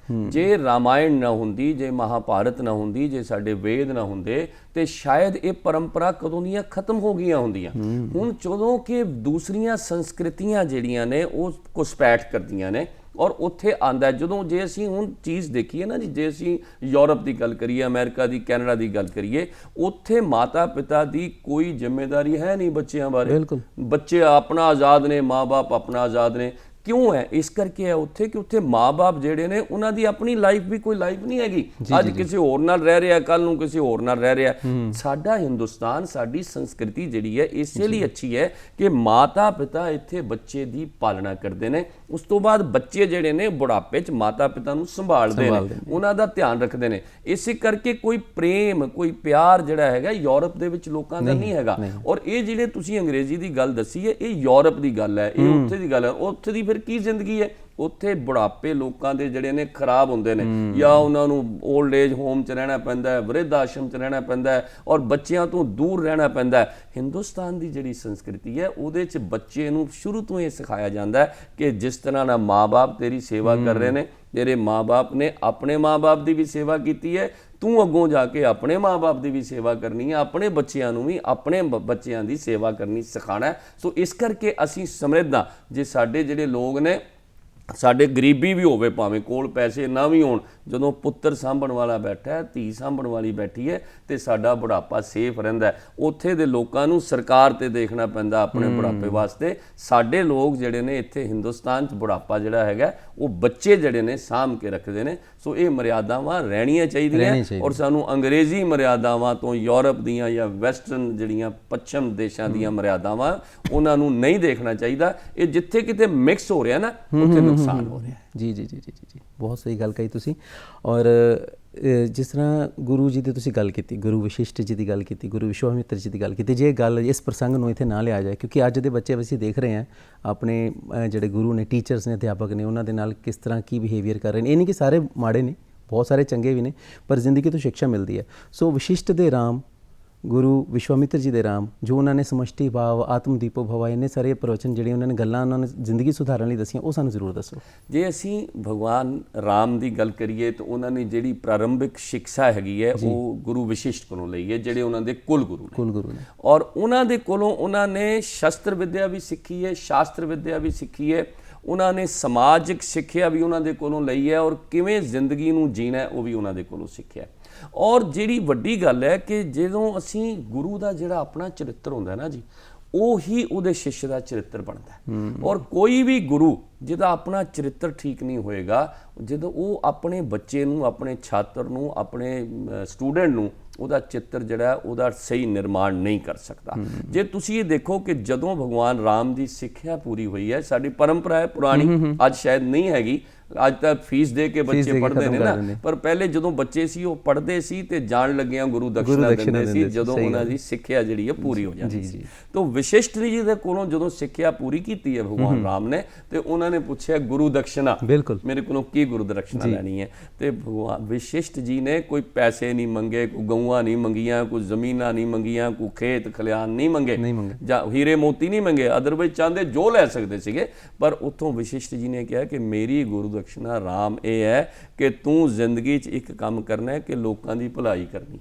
ਜੇ ਰਾਮਾਇਣ ਨਾ ਹੁੰਦੀ, ਜੇ ਮਹਾਭਾਰਤ ਨਾ ਹੁੰਦੀ, ਜੇ ਸਾਡੇ ਵੇਦ ਨਾ ਹੁੰਦੇ, ਤੇ ਸ਼ਾਇਦ ਇਹ ਪਰੰਪਰਾ ਕਦੋਂ ਦੀਆਂ ਖਤਮ ਹੋ ਗਈਆਂ ਹੁੰਦੀਆਂ। ਹੁਣ ਜਦੋਂ ਕਿ ਦੂਸਰੀਆਂ ਸੰਸਕ੍ਰਿਤੀਆਂ ਜਿਹੜੀਆਂ ਨੇ ਉਹ ਘੁਸਪੈਠ ਕਰਦੀਆਂ ਨੇ, ਔਰ ਉੱਥੇ ਆਂਦਾ ਜਦੋਂ, ਜੇ ਅਸੀਂ ਹੁਣ ਚੀਜ਼ ਦੇਖੀਏ ਨਾ ਜੀ, ਜੇ ਅਸੀਂ ਯੂਰਪ ਦੀ ਗੱਲ ਕਰੀਏ, ਅਮਰੀਕਾ ਦੀ, ਕੈਨੇਡਾ ਦੀ ਗੱਲ ਕਰੀਏ, ਉੱਥੇ ਮਾਤਾ ਪਿਤਾ ਦੀ ਕੋਈ ਜ਼ਿੰਮੇਵਾਰੀ ਹੈ ਨਹੀਂ ਬੱਚਿਆਂ ਬਾਰੇ। ਬੱਚੇ ਆਪਣਾ ਆਜ਼ਾਦ ਨੇ, ਮਾਂ-ਬਾਪ ਆਪਣਾ ਆਜ਼ਾਦ ਨੇ। ਕਿਉਂ ਹੈ? ਇਸ ਕਰਕੇ ਹੈ ਉੱਥੇ ਕਿ ਉੱਥੇ ਮਾਂ-ਬਾਪ ਜਿਹੜੇ ਨੇ ਉਹਨਾਂ ਦੀ ਆਪਣੀ ਲਾਈਫ ਵੀ ਕੋਈ ਲਾਈਫ ਨਹੀਂ ਹੈਗੀ। ਅੱਜ ਕਿਸੇ ਹੋਰ ਨਾਲ ਰਹਿ ਰਿਹਾ, ਕੱਲ ਨੂੰ ਕਿਸੇ ਹੋਰ ਨਾਲ ਰਹਿ ਰਿਹਾ। ਸਾਡਾ ਹਿੰਦੁਸਤਾਨ, ਸਾਡੀ ਸੰਸਕ੍ਰਿਤੀ ਜਿਹੜੀ ਹੈ ਇਸੇ ਲਈ ਅੱਛੀ ਹੈ ਕਿ ਮਾਤਾ ਪਿਤਾ ਇੱਥੇ ਬੱਚੇ ਦੀ ਪਾਲਣਾ ਕਰਦੇ ਨੇ। ਉਸ ਤੋਂ ਬਾਅਦ ਬੱਚੇ ਜਿਹੜੇ ਨੇ ਬੁਢਾਪੇ 'ਚ ਮਾਤਾ ਪਿਤਾ ਨੂੰ ਸੰਭਾਲਦੇ ਨੇ, ਉਹਨਾਂ ਦਾ ਧਿਆਨ ਰੱਖਦੇ ਨੇ। ਇਸੇ ਕਰਕੇ ਕੋਈ ਪ੍ਰੇਮ, ਕੋਈ ਪਿਆਰ ਜਿਹੜਾ ਹੈਗਾ ਯੂਰਪ ਦੇ ਵਿੱਚ ਲੋਕਾਂ ਦਾ ਨਹੀਂ ਹੈਗਾ। ਔਰ ਇਹ ਜਿਹੜੇ ਤੁਸੀਂ ਅੰਗਰੇਜ਼ੀ ਦੀ ਗੱਲ ਦੱਸੀ ਹੈ, ਇਹ ਯੂਰਪ ਦੀ ਗੱਲ ਹੈ, ਇਹ ਉੱਥੇ ਦੀ ਗੱਲ ਹੈ। ਉੱਥੇ ਦੀ ਫਿਰ ਕੀ ਜ਼ਿੰਦਗੀ ਹੈ? ਉੱਥੇ ਬੁਢਾਪੇ ਲੋਕਾਂ ਦੇ ਜਿਹੜੇ ਨੇ ਖਰਾਬ ਹੁੰਦੇ ਨੇ, ਜਾਂ ਉਹਨਾਂ ਨੂੰ ਓਲਡ ਏਜ ਹੋਮ 'ਚ ਰਹਿਣਾ ਪੈਂਦਾ ਹੈ, ਵਰਿੱਧ ਆਸ਼ਰਮ 'ਚ ਰਹਿਣਾ ਪੈਂਦਾ ਹੈ, ਔਰ ਬੱਚਿਆਂ ਤੋਂ ਦੂਰ ਰਹਿਣਾ ਪੈਂਦਾ ਹੈ। ਹਿੰਦੁਸਤਾਨ ਦੀ ਜਿਹੜੀ ਸੰਸਕ੍ਰਿਤੀ ਹੈ ਉਹਦੇ 'ਚ ਬੱਚੇ ਨੂੰ ਸ਼ੁਰੂ ਤੋਂ ਇਹ ਸਿਖਾਇਆ ਜਾਂਦਾ ਹੈ ਕਿ ਜਿਸ ਤਰ੍ਹਾਂ ਨਾਲ ਮਾਂ-ਬਾਪ ਤੇਰੀ ਸੇਵਾ ਕਰ ਰਹੇ ਨੇ, ਤੇਰੇ ਮਾਂ-ਬਾਪ ਨੇ ਆਪਣੇ ਮਾਂ-ਬਾਪ ਦੀ ਵੀ ਸੇਵਾ ਕੀਤੀ ਹੈ, ਤੂੰ ਅੱਗੋਂ ਜਾ ਕੇ ਆਪਣੇ ਮਾਂ-ਬਾਪ ਦੀ ਵੀ ਸੇਵਾ ਕਰਨੀ ਹੈ, ਆਪਣੇ ਬੱਚਿਆਂ ਨੂੰ ਵੀ ਆਪਣੇ ਬੱਚਿਆਂ ਦੀ ਸੇਵਾ ਕਰਨੀ ਸਿਖਾਉਣਾ। ਸੋ ਇਸ ਕਰਕੇ ਅਸੀਂ ਸਮਰਿੱਧ ਹਾਂ। ਜੇ ਸਾਡੇ ਜਿਹੜੇ ਲੋਕ ਨੇ, ਸਾਡੇ ਗਰੀਬੀ ਵੀ ਹੋਵੇ, ਭਾਵੇਂ ਕੋਲ ਪੈਸੇ ਨਾ ਵੀ ਹੋਣ, ਜਦੋਂ ਪੁੱਤਰ ਸਾਂਭਣ ਵਾਲਾ ਬੈਠਾ ਹੈ, ਧੀ ਸਾਂਭਣ ਵਾਲੀ ਬੈਠੀ ਹੈ, ਤੇ ਸਾਡਾ ਬੁਢਾਪਾ ਸੇਫ ਰਹਿੰਦਾ। ਉੱਥੇ ਦੇ ਲੋਕਾਂ ਨੂੰ ਸਰਕਾਰ ਤੇ ਦੇਖਣਾ ਪੈਂਦਾ ਆਪਣੇ ਬੁਢਾਪੇ ਵਾਸਤੇ। ਸਾਡੇ ਲੋਕ ਜਿਹੜੇ ਨੇ ਇੱਥੇ ਹਿੰਦੁਸਤਾਨ 'ਚ ਬੁਢਾਪਾ ਜਿਹੜਾ ਹੈਗਾ ਉਹ ਬੱਚੇ ਜਿਹੜੇ ਨੇ ਸਾਂਭ ਕੇ ਰੱਖਦੇ ਨੇ। ਸੋ ਇਹ ਮਰਿਆਦਾਵਾਂ ਰਹਿਣੀਆਂ ਚਾਹੀਦੀਆਂ, ਔਰ ਸਾਨੂੰ ਅੰਗਰੇਜ਼ੀ ਮਰਿਆਦਾਵਾਂ ਤੋਂ, ਯੂਰਪ ਦੀਆਂ ਜਾਂ ਵੈਸਟਰਨ ਜਿਹੜੀਆਂ ਪੱਛਮ ਦੇਸ਼ਾਂ ਦੀਆਂ ਮਰਿਆਦਾਵਾਂ, ਉਹਨਾਂ ਨੂੰ ਨਹੀਂ ਦੇਖਣਾ ਚਾਹੀਦਾ। ਇਹ ਜਿੱਥੇ ਕਿਤੇ ਮਿਕਸ ਹੋ ਰਿਹਾ ਨਾ, ਉੱਥੇ ਨੁਕਸਾਨ ਹੋ ਰਿਹਾ। ਜੀ ਜੀ ਜੀ ਜੀ ਜੀ, ਬਹੁਤ ਸਹੀ ਗੱਲ ਕਹੀ ਤੁਸੀਂ। ਔਰ ਜਿਸ ਤਰ੍ਹਾਂ ਗੁਰੂ ਜੀ ਦੀ ਤੁਸੀਂ ਗੱਲ ਕੀਤੀ, ਗੁਰੂ ਵਸ਼ਿਸ਼ਟ ਜੀ ਦੀ ਗੱਲ ਕੀਤੀ, ਗੁਰੂ ਵਿਸ਼ਵਾਮਿੱਤਰ ਜੀ ਦੀ ਗੱਲ ਕੀਤੀ, ਜੇ ਗੱਲ ਇਸ ਪ੍ਰਸੰਗ ਨੂੰ ਇੱਥੇ ਨਾ ਲਿਆ ਜਾਏ, ਕਿਉਂਕਿ ਅੱਜ ਦੇ ਬੱਚੇ ਅਸੀਂ ਦੇਖ ਰਹੇ ਹਾਂ ਆਪਣੇ ਜਿਹੜੇ ਗੁਰੂ ਨੇ, ਟੀਚਰਸ ਨੇ, ਅਧਿਆਪਕ ਨੇ, ਉਹਨਾਂ ਦੇ ਨਾਲ ਕਿਸ ਤਰ੍ਹਾਂ ਕੀ ਬਿਹੇਵੀਅਰ ਕਰ ਰਹੇ ਨੇ। ਇਹ ਨਹੀਂ ਕਿ ਸਾਰੇ ਮਾੜੇ ਨੇ, ਬਹੁਤ ਸਾਰੇ ਚੰਗੇ ਵੀ ਨੇ, ਪਰ ਜ਼ਿੰਦਗੀ ਤੋਂ ਸਿੱਖਿਆ ਮਿਲਦੀ ਹੈ। ਸੋ ਵਸ਼ਿਸ਼ਟ ਦੇ ਰਾਮ, ਗੁਰੂ ਵਿਸ਼ਵਾਮਿੱਤਰ ਜੀ ਦੇ ਰਾਮ, ਜੋ ਉਹਨਾਂ ਨੇ ਸਮਸ਼ਟੀ ਭਾਵ, ਆਤਮ ਦੀਪੋ ਭਵਾ, ਇੰਨੇ ਸਾਰੇ ਪ੍ਰਵਚਨ ਜਿਹੜੇ ਉਹਨਾਂ ਨੇ ਗੱਲਾਂ, ਉਹਨਾਂ ਨੇ ਜ਼ਿੰਦਗੀ ਸੁਧਾਰਨ ਲਈ ਦੱਸੀਆਂ, ਉਹ ਸਾਨੂੰ ਜ਼ਰੂਰ ਦੱਸੋ। ਜੇ ਅਸੀਂ ਭਗਵਾਨ ਰਾਮ ਦੀ ਗੱਲ ਕਰੀਏ ਤਾਂ ਉਹਨਾਂ ਨੇ ਜਿਹੜੀ ਪ੍ਰਾਰੰਭਿਕ ਸਿੱਖਿਆ ਹੈਗੀ ਹੈ ਉਹ ਗੁਰੂ ਵਸ਼ਿਸ਼ਟ ਕੋਲੋਂ ਲਈ ਹੈ, ਜਿਹੜੇ ਉਹਨਾਂ ਦੇ ਕੁਲ ਗੁਰੂ ਨੇ। ਔਰ ਉਹਨਾਂ ਦੇ ਕੋਲੋਂ ਉਹਨਾਂ ਨੇ ਸ਼ਸਤਰ ਵਿੱਦਿਆ ਵੀ ਸਿੱਖੀ ਹੈ, ਸ਼ਾਸਤਰ ਵਿੱਦਿਆ ਵੀ ਸਿੱਖੀ ਹੈ, ਉਹਨਾਂ ਨੇ ਸਮਾਜਿਕ ਸਿੱਖਿਆ ਵੀ ਉਹਨਾਂ ਦੇ ਕੋਲੋਂ ਲਈ ਹੈ, ਔਰ ਕਿਵੇਂ ਜ਼ਿੰਦਗੀ ਨੂੰ ਜੀਣਾ ਉਹ ਵੀ ਉਹਨਾਂ ਦੇ ਕੋਲੋਂ ਸਿੱਖਿਆ। ਔਰ ਜਿਹੜੀ ਵੱਡੀ ਗੱਲ ਹੈ ਕਿ ਜਦੋਂ ਅਸੀਂ ਗੁਰੂ ਦਾ ਜਿਹੜਾ ਆਪਣਾ ਚਰਿੱਤਰ ਹੁੰਦਾ ਨਾ ਜੀ, ਉਹੀ ਉਹਦੇ ਸ਼ਿਸ਼ ਦਾ ਚਰਿੱਤਰ ਬਣਦਾ ਹੈ। ਔਰ ਕੋਈ ਵੀ ਗੁਰੂ ਜਿਹਦਾ ਆਪਣਾ ਚਰਿੱਤਰ ਠੀਕ ਨਹੀਂ ਹੋਏਗਾ, ਜਦੋਂ ਉਹ ਆਪਣੇ ਬੱਚੇ ਨੂੰ, ਆਪਣੇ ਛਾਤਰ ਨੂੰ, ਆਪਣੇ ਸਟੂਡੈਂਟ ਨੂੰ ਉਹਦਾ ਚਿੱਤਰ ਜਿਹੜਾ ਉਹਦਾ ਸਹੀ ਨਿਰਮਾਣ ਨਹੀਂ ਕਰ ਸਕਦਾ। ਜੇ ਤੁਸੀਂ ਇਹ ਦੇਖੋ ਕਿ ਜਦੋਂ ਭਗਵਾਨ ਰਾਮ ਦੀ ਸਿੱਖਿਆ ਪੂਰੀ ਹੋਈ ਹੈ, ਸਾਡੀ ਪਰੰਪਰਾ ਹੈ ਪੁਰਾਣੀ, ਅੱਜ ਸ਼ਾਇਦ ਨਹੀਂ ਹੈਗੀ, ਅੱਜ ਤਾਂ ਫੀਸ ਦੇ ਕੇ ਬੱਚੇ ਪੜ੍ਹਦੇ ਨੇ ਨਾ, ਪਰ ਪਹਿਲੇ ਜਦੋਂ ਬੱਚੇ ਸੀ ਉਹ ਪੜ੍ਹਦੇ ਸੀ ਤੇ ਜਾਣ ਲੱਗਿਆਂ ਗੁਰੂ ਦਕਸ਼ਨਾ ਦਿੰਦੇ ਸੀ ਜਦੋਂ ਉਹਨਾਂ ਦੀ ਸਿੱਖਿਆ ਜਿਹੜੀ ਹੈ ਪੂਰੀ ਹੋ ਜਾਂਦੀ ਸੀ। ਤਾਂ ਵਸ਼ਿਸ਼ਠ ਜੀ ਦੇ ਕੋਲੋਂ ਜਦੋਂ ਸਿੱਖਿਆ ਪੂਰੀ ਕੀਤੀ ਹੈ ਭਗਵਾਨ ਰਾਮ ਨੇ, ਤੇ ਉਹਨਾਂ ਨੇ ਪੁੱਛਿਆ ਗੁਰੂ ਦਕਸ਼ਨਾ, ਬਿਲਕੁਲ ਮੇਰੇ ਕੋਲੋਂ ਕੀ ਗੁਰੂ ਦਕਸ਼ਨਾ ਲੈਣੀ ਹੈ? ਤੇ ਭਗਵਾਨ ਵਸ਼ਿਸ਼ਠ ਜੀ ਨੇ ਕੋਈ ਪੈਸੇ ਨਹੀਂ ਮੰਗੇ, ਕੋਈ ਗਊਆਂ ਨਹੀਂ ਮੰਗੀਆਂ, ਕੋਈ ਜ਼ਮੀਨਾਂ ਨਹੀਂ ਮੰਗੀਆਂ, ਕੋਈ ਖੇਤ ਖਲਿਆਣ ਨਹੀਂ ਮੰਗੇ, ਜਾਂ ਹੀਰੇ ਮੋਤੀ ਨਹੀਂ ਮੰਗੇ, ਅਦਰਵਾਈਜ਼ ਚਾਹੁੰਦੇ ਜੋ ਲੈ ਸਕਦੇ ਸੀਗੇ। ਪਰ ਉੱਥੋਂ ਵਸ਼ਿਸ਼ਠ ਜੀ ਨੇ ਕਿਹਾ ਕਿ ਮੇਰੀ ਗੁਰੂ ਦਕਸ਼ਨਾ ਰਾਮ ਇਹ ਹੈ ਕਿ ਤੂੰ ਜ਼ਿੰਦਗੀ 'ਚ ਇੱਕ ਕੰਮ ਕਰਨਾ ਹੈ ਕਿ ਲੋਕਾਂ ਦੀ ਭਲਾਈ ਕਰਨੀ,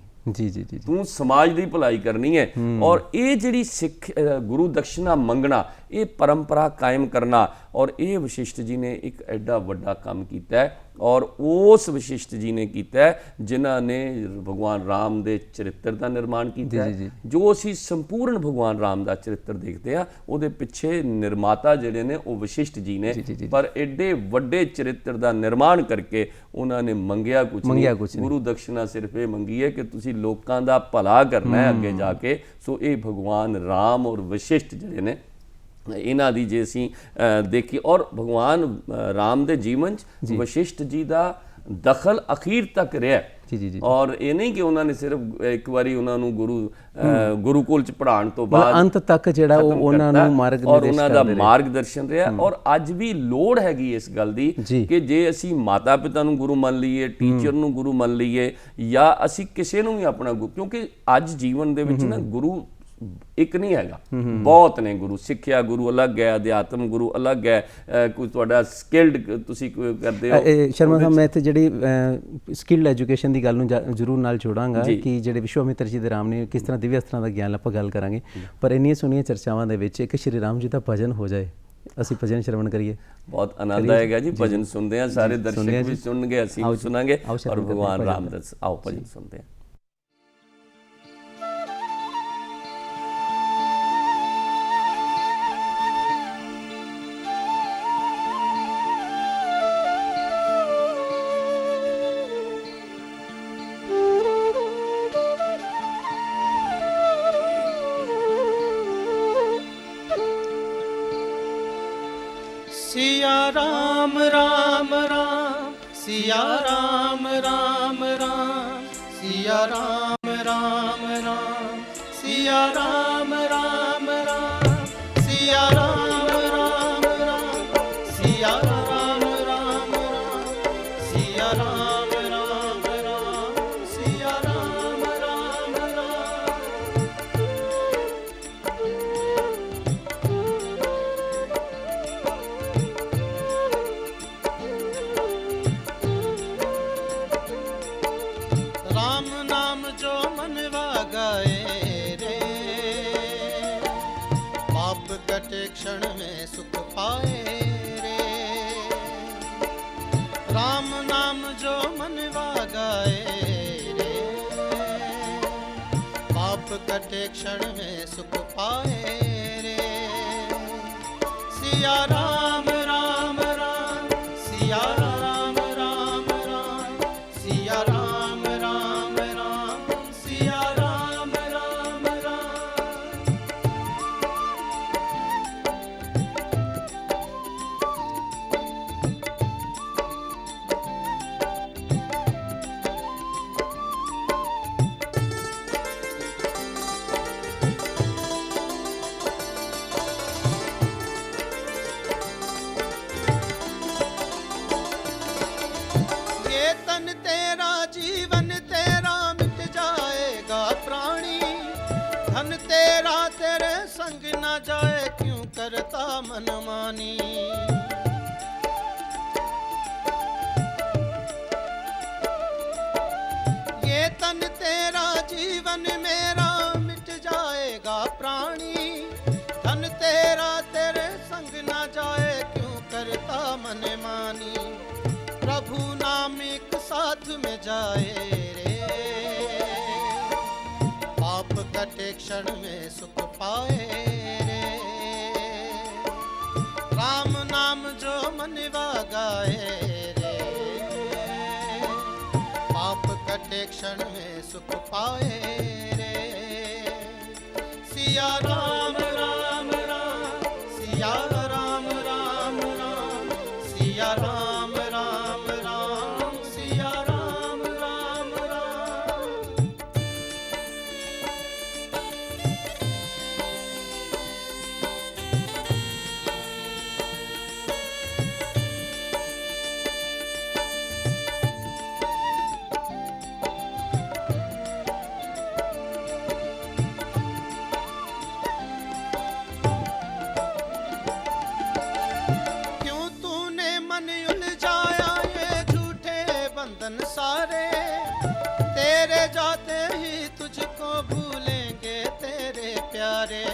ਤੂੰ ਸਮਾਜ ਦੀ ਭਲਾਈ ਕਰਨੀ ਹੈ। ਔਰ ਇਹ ਜਿਹੜੀ ਸਿੱਖ ਗੁਰੂ ਦਕਸ਼ਨਾ ਮੰਗਣਾ, ਇਹ ਪਰੰਪਰਾ ਕਾਇਮ ਕਰਨਾ, ਔਰ ਇਹ ਵਸ਼ਿਸ਼ਠ ਜੀ ਨੇ ਇੱਕ ਐਡਾ ਵੱਡਾ ਕੰਮ ਕੀਤਾ ਹੈ। ਔਰ ਉਸ ਵਸ਼ਿਸ਼ਠ ਜੀ ਨੇ ਕੀਤਾ ਜਿਨ੍ਹਾਂ ਨੇ ਭਗਵਾਨ ਰਾਮ ਦੇ ਚਰਿੱਤਰ ਦਾ ਨਿਰਮਾਣ ਕੀਤਾ ਹੈ। ਜੋ ਅਸੀਂ ਸੰਪੂਰਨ ਭਗਵਾਨ ਰਾਮ ਦਾ ਚਰਿੱਤਰ ਦੇਖਦੇ ਆ, ਉਹਦੇ ਪਿੱਛੇ ਨਿਰਮਾਤਾ ਜਿਹੜੇ ਨੇ ਉਹ ਵਸ਼ਿਸ਼ਠ ਜੀ ਨੇ। ਪਰ ਐਡੇ ਵੱਡੇ ਚਰਿੱਤਰ ਦਾ ਨਿਰਮਾਣ ਕਰਕੇ ਉਹਨਾਂ ਨੇ ਮੰਗਿਆ ਕੁਝ ਨਹੀਂ, ਗੁਰੂ ਦਕਸ਼ਨਾ ਸਿਰਫ ਇਹ ਮੰਗੀ ਹੈ ਕਿ ਤੁਸੀਂ ਲੋਕਾਂ ਦਾ ਭਲਾ ਕਰਨਾ ਹੈ ਅੱਗੇ ਜਾ ਕੇ। ਸੋ ਇਹ ਭਗਵਾਨ ਰਾਮ ਔਰ ਵਸ਼ਿਸ਼ਠ ਜਿਹੜੇ ਨੇ, ਇਹਨਾਂ ਦੀ ਜੇ ਅਸੀਂ ਦੇਖੀਏ, ਔਰ ਭਗਵਾਨ ਰਾਮ ਦੇ ਜੀਵਨ 'ਚ ਵਸ਼ਿਸ਼ਠ ਜੀ ਦਾ ਦਖਲ ਅਖੀਰ ਤੱਕ ਰਿਹਾ। ਔਰ ਇਹ ਨਹੀਂ ਕਿ ਉਹਨਾਂ ਨੇ ਸਿਰਫ ਇੱਕ ਵਾਰੀ ਉਹਨਾਂ ਨੂੰ ਗੁਰੂਕੁਲ 'ਚ ਪੜ੍ਹਾਉਣ ਤੋਂ ਬਾਅਦ ਅੰਤ ਤੱਕ ਜਿਹੜਾ ਉਹਨਾਂ ਨੂੰ ਮਾਰਗਦਰਸ਼ਨ ਰਿਹਾ। ਔਰ ਅੱਜ ਵੀ ਲੋੜ ਹੈਗੀ ਇਸ ਗੱਲ ਦੀ ਕਿ ਜੇ ਅਸੀਂ ਮਾਤਾ ਪਿਤਾ ਨੂੰ ਗੁਰੂ ਮੰਨ ਲਈਏ, ਟੀਚਰ ਨੂੰ ਗੁਰੂ ਮੰਨ ਲਈਏ, ਜਾਂ ਅਸੀਂ ਕਿਸੇ ਨੂੰ ਵੀ ਆਪਣਾ ਗੁਰੂ, ਕਿਉਂਕਿ ਅੱਜ ਜੀਵਨ ਦੇ ਵਿੱਚ ਨਾ ਗੁਰੂ ਇੱਕ ਨਹੀਂ ਹੈਗਾ, ਬਹੁਤ ਨੇ ਗੁਰੂ। ਸਿੱਖਿਆ ਗੁਰੂ ਅਲੱਗ ਹੈ, ਅਧਿਆਤਮ ਗੁਰੂ ਅਲੱਗ ਹੈ, ਕੋਈ ਤੁਹਾਡਾ ਸਕਿਲਡ ਤੁਸੀਂ ਕਰਦੇ ਹੋ। ਸ਼ਰਮਾ ਸਾਹਿਬ, ਮੈਂ ਇੱਥੇ ਜਿਹੜੀ ਸਕਿਲਡ ਐਜੂਕੇਸ਼ਨ ਦੀ ਗੱਲ ਨੂੰ ਜ਼ਰੂਰ ਨਾਲ ਜੋੜਾਂਗਾ ਕਿ ਜਿਹੜੇ ਵਿਸ਼ਵਾਮਿੱਤਰ ਜੀ ਦੇ ਰਾਮ ਨੇ ਕਿਸ ਤਰ੍ਹਾਂ ਦਿਵਯ ਅਸਤਰਾਂ ਦਾ ਗਿਆਨ ਆਪਾਂ ਗੱਲ ਕਰਾਂਗੇ। ਪਰ ਇੰਨੀਆਂ ਸੋਹਣੀਆਂ ਚਰਚਾਵਾਂ ਦੇ ਵਿੱਚ ਇੱਕ ਸ਼੍ਰੀ ਰਾਮ ਜੀ ਦਾ ਭਜਨ ਹੋ ਜਾਏ, ਅਸੀਂ ਭਜਨ ਸ਼ਰਵਣ ਕਰੀਏ, ਬਹੁਤ ਆਨੰਦ ਆਏਗਾ ਜੀ। ਭਜਨ ਸੁਣਦੇ ਹਾਂ, ਸਾਰੇ ਦਰਸ਼ਕ ਵੀ ਸੁਣਨਗੇ, ਅਸੀਂ ਵੀ ਸੁਣਾਂਗੇ, ਔਰ ਭਗਵਾਨ ਰਾਮ ਦਾ ਆਓ ਭਜਨ ਸੁਣਦੇ ਹਾਂ। सिया राम राम राम, सिया राम राम राम, सिया राम राम राम, सिया राम राम राम, सिया राम राम राम, सिया राम राम राम, सिया राम राम राम, सिया राम राम राम। राम नाम जो मनवा गए रे, पाप कटे क्षण में सुख पाए रे। राम नाम जो मनवा गए रे, पाप कटे क्षण में सुख पाए रे। सिया राम राम राम, सिया राम राम राम, सिया राम राम राम, सिया राम राम राम। ये तन तेरा, जीवन तेरा मिट जाएगा प्राणी, धन तेरा तेरे संग न जाए क्यों करता मनमानी। ये तन तेरा, जीवन मेरा मिट जाएगा प्राणी, धन तेरा तेरे संग न जाए क्यों करता मनमानी। प्रभु नाम एक साथ में जाए रे, पाप कटे क्षण में सुख पाए रे। कटे क्षण में सुख पाए रे। सिया राम राम राम, सिया राम राम राम, सिया राम राम राम, सिया राम राम राम। क्यों तूने मन उलझाया ये झूठे बंधन सारे, तेरे जाते ही तुझको भूलेंगे तेरे प्यारे।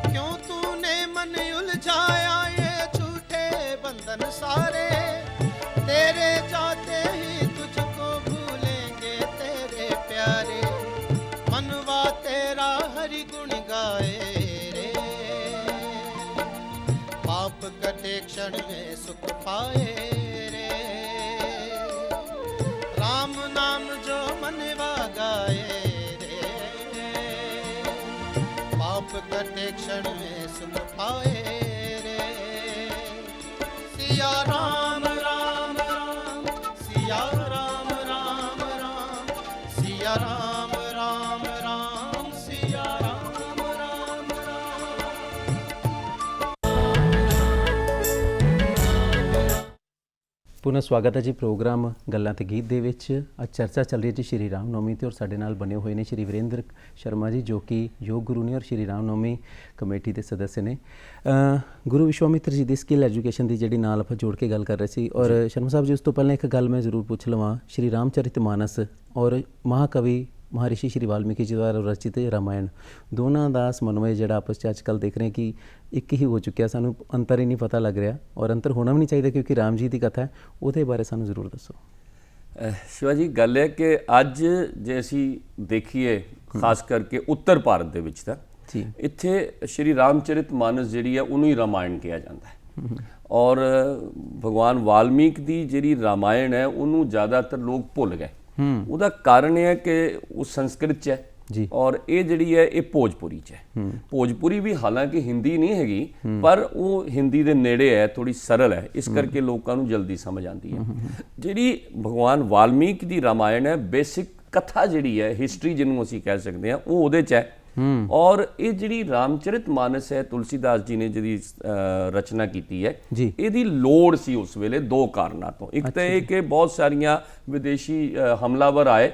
क्यों तूने मन उलझाया ये झूठे बंधन सारे, तेरे जाते ही तुझको भूलेंगे तेरे प्यारे। मनवा तेरा हरि गुण गाए रे, पाप कटे क्षण में सुख पाए रे। राम नाम जो मनवा गाए रे, पाप कटे क्षण में सुख पाए रे। सिया राम राम राम, सिया राम राम राम, सिया राम राम राम, सिया राम राम राम। ਪੁਨः ਸਵਾਗਤ ਹੈ ਜੀ ਪ੍ਰੋਗਰਾਮ ਗੱਲਾਂ ਤੇ ਗੀਤ ਦੇ ਵਿੱਚ। ਅੱਜ ਚਰਚਾ ਚੱਲ ਰਹੀ ਹੈ ਜੀ ਸ਼੍ਰੀ ਰਾਮ ਨਵਮੀ ਤੇ, ਔਰ ਸਾਡੇ ਨਾਲ ਬਣੇ ਹੋਏ ਨੇ ਸ਼੍ਰੀ ਵੀਰੇਂਦਰ ਸ਼ਰਮਾ ਜੀ ਜੋ ਕਿ ਯੋਗ ਗੁਰੂ ਨੇ ਔਰ ਸ਼੍ਰੀ ਰਾਮ ਨਵਮੀ ਕਮੇਟੀ ਦੇ ਸਦस्य ਨੇ। ਗੁਰੂ ਵਿਸ਼ਵਾਮਿਤਰ ਜੀ ਦੀ ਸਕਿੱਲ ਐਜੂਕੇਸ਼ਨ ਦੀ ਜਿਹੜੀ ਨਾਲ ਆਪਾਂ ਜੋੜ ਕੇ ਗੱਲ ਕਰ ਰਹੇ ਸੀ, ਔਰ ਸ਼ਰਮਾ ਸਾਹਿਬ ਜੀ ਉਸ ਤੋਂ ਪਹਿਲਾਂ ਇੱਕ ਗੱਲ ਮੈਂ ਜ਼ਰੂਰ ਪੁੱਛ ਲਵਾਂ। ਸ਼੍ਰੀ ਰਾਮਚਰਿਤ ਮਾਨਸ ਔਰ ਮਹਾਕਵੀ ਮਹਾਰਿਸ਼ੀ ਸ਼੍ਰੀ ਵਾਲਮੀਕੀ ਜੀ ਦੁਆਰਾ ਰਚਿਤ ਰਾਮਾਇਣ, ਦੋਨਾਂ ਦਾ ਸਮਨਵਯ ਜਿਹੜਾ ਆਪਸ 'ਚ ਅੱਜ ਕੱਲ੍ਹ ਦੇਖ ਰਹੇ ਕਿ ਇੱਕ ਹੀ ਹੋ ਚੁੱਕਿਆ, ਸਾਨੂੰ ਅੰਤਰ ਹੀ ਨਹੀਂ ਪਤਾ ਲੱਗ ਰਿਹਾ, ਔਰ ਅੰਤਰ ਹੋਣਾ ਵੀ ਨਹੀਂ ਚਾਹੀਦਾ ਕਿਉਂਕਿ ਰਾਮ ਜੀ ਦੀ ਕਥਾ ਹੈ। ਉਹਦੇ ਬਾਰੇ ਸਾਨੂੰ ਜ਼ਰੂਰ ਦੱਸੋ। ਸ਼ਿਵਾ ਜੀ, ਗੱਲ ਹੈ ਕਿ ਅੱਜ ਜੇ ਅਸੀਂ ਦੇਖੀਏ ਖਾਸ ਕਰਕੇ ਉੱਤਰ ਭਾਰਤ ਦੇ ਵਿੱਚ ਤਾਂ ਜੀ ਇੱਥੇ ਸ਼੍ਰੀ ਰਾਮਚਰਿਤ ਮਾਨਸ ਜਿਹੜੀ ਹੈ ਉਹਨੂੰ ਹੀ ਰਾਮਾਇਣ ਕਿਹਾ ਜਾਂਦਾ ਹੈ। ਔਰ ਭਗਵਾਨ ਵਾਲਮੀਕ ਦੀ ਜਿਹੜੀ ਰਾਮਾਇਣ ਹੈ ਉਹਨੂੰ ਜ਼ਿਆਦਾਤਰ ਲੋਕ ਭੁੱਲ ਗਏ। ਉਹਦਾ ਕਾਰਨ ਇਹ ਹੈ ਕਿ ਉਹ ਸੰਸਕ੍ਰਿਤ 'ਚ ਹੈ ਜੀ, ਔਰ ਇਹ ਜਿਹੜੀ ਹੈ ਇਹ ਭੋਜਪੁਰੀ 'ਚ ਹੈ। ਭੋਜਪੁਰੀ ਵੀ ਹਾਲਾਂਕਿ ਹਿੰਦੀ ਨਹੀਂ ਹੈਗੀ, ਪਰ ਉਹ ਹਿੰਦੀ ਦੇ ਨੇੜੇ ਹੈ, ਥੋੜੀ ਸਰਲ ਹੈ, ਇਸ ਕਰਕੇ ਲੋਕਾਂ ਨੂੰ ਜਲਦੀ ਸਮਝ ਆਉਂਦੀ ਹੈ। ਜਿਹੜੀ ਭਗਵਾਨ ਵਾਲਮੀਕ ਦੀ ਰਾਮਾਇਣ ਹੈ, ਬੇਸਿਕ ਕਥਾ ਜਿਹੜੀ ਹੈ, ਹਿਸਟਰੀ ਜਿਹਨੂੰ ਅਸੀਂ ਕਹਿ ਸਕਦੇ ਹਾਂ, ਉਹ ਉਹਦੇ 'ਚ ਹੈ। ਔਰ ਇਹ ਜਿਹੜੀ ਰਾਮਚਰਿਤ ਮਾਨਸ ਹੈ, ਤੁਲਸੀਦਾਸ ਜੀ ਨੇ ਜਿਹਦੀ ਰਚਨਾ ਕੀਤੀ ਹੈ, ਇਹਦੀ ਲੋੜ ਸੀ ਉਸ ਵੇਲੇ ਦੋ ਕਾਰਨਾਂ ਤੋਂ। ਇੱਕ ਤਾਂ ਇਹ ਕਿ ਬਹੁਤ ਸਾਰੀਆਂ ਵਿਦੇਸ਼ੀ ਹਮਲਾਵਰ ਆਏ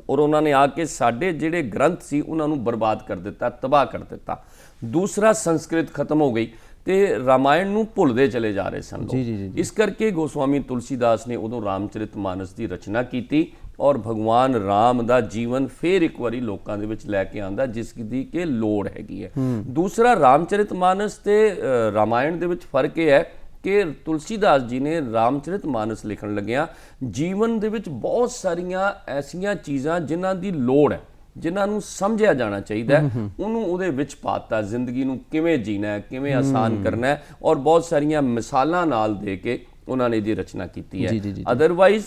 ਔਰ ਉਹਨਾਂ ਨੇ ਆ ਕੇ ਸਾਡੇ ਜਿਹੜੇ ਗ੍ਰੰਥ ਸੀ ਉਹਨਾਂ ਨੂੰ ਬਰਬਾਦ ਕਰ ਦਿੱਤਾ, ਤਬਾਹ ਕਰ ਦਿੱਤਾ। ਦੂਸਰਾ, ਸੰਸਕ੍ਰਿਤ ਖਤਮ ਹੋ ਗਈ ਤੇ ਰਾਮਾਇਣ ਨੂੰ ਭੁੱਲਦੇ ਚਲੇ ਜਾ ਰਹੇ ਸਨ ਲੋਕ। ਇਸ ਕਰਕੇ ਗੋਸਵਾਮੀ ਤੁਲਸੀਦਾਸ ਨੇ ਉਦੋਂ ਰਾਮਚਰਿਤ ਮਾਨਸ ਦੀ ਰਚਨਾ ਕੀਤੀ ਔਰ ਭਗਵਾਨ ਰਾਮ ਦਾ ਜੀਵਨ ਫਿਰ ਇੱਕ ਵਾਰੀ ਲੋਕਾਂ ਦੇ ਵਿੱਚ ਲੈ ਕੇ ਆਂਦਾ, ਜਿਸ ਦੀ ਕਿ ਲੋੜ ਹੈਗੀ ਹੈ। ਦੂਸਰਾ, ਰਾਮਚਰਿਤ ਮਾਨਸ ਤੇ ਰਾਮਾਇਣ ਦੇ ਵਿੱਚ ਫਰਕ ਇਹ ਹੈ ਕਿ ਤੁਲਸੀਦਾਸ ਜੀ ਨੇ ਰਾਮਚਰਿਤ ਮਾਨਸ ਲਿਖਣ ਲੱਗਿਆਂ ਜੀਵਨ ਦੇ ਵਿੱਚ ਬਹੁਤ ਸਾਰੀਆਂ ਐਸੀਆਂ ਚੀਜ਼ਾਂ ਜਿਨ੍ਹਾਂ ਦੀ ਲੋੜ ਹੈ, ਜਿਨ੍ਹਾਂ ਨੂੰ ਸਮਝਿਆ ਜਾਣਾ ਚਾਹੀਦਾ ਹੈ, ਉਹਨੂੰ ਉਹਦੇ ਵਿੱਚ ਪਾਤਾ। ਜ਼ਿੰਦਗੀ ਨੂੰ ਕਿਵੇਂ ਜੀਣਾ ਹੈ, ਕਿਵੇਂ ਆਸਾਨ ਕਰਨਾ ਹੈ, ਔਰ ਬਹੁਤ ਸਾਰੀਆਂ ਮਿਸਾਲਾਂ ਨਾਲ ਦੇ ਕੇ ਉਹਨਾਂ ਨੇ ਇਹਦੀ ਰਚਨਾ ਕੀਤੀ ਹੈ। ਅਦਰਵਾਈਜ਼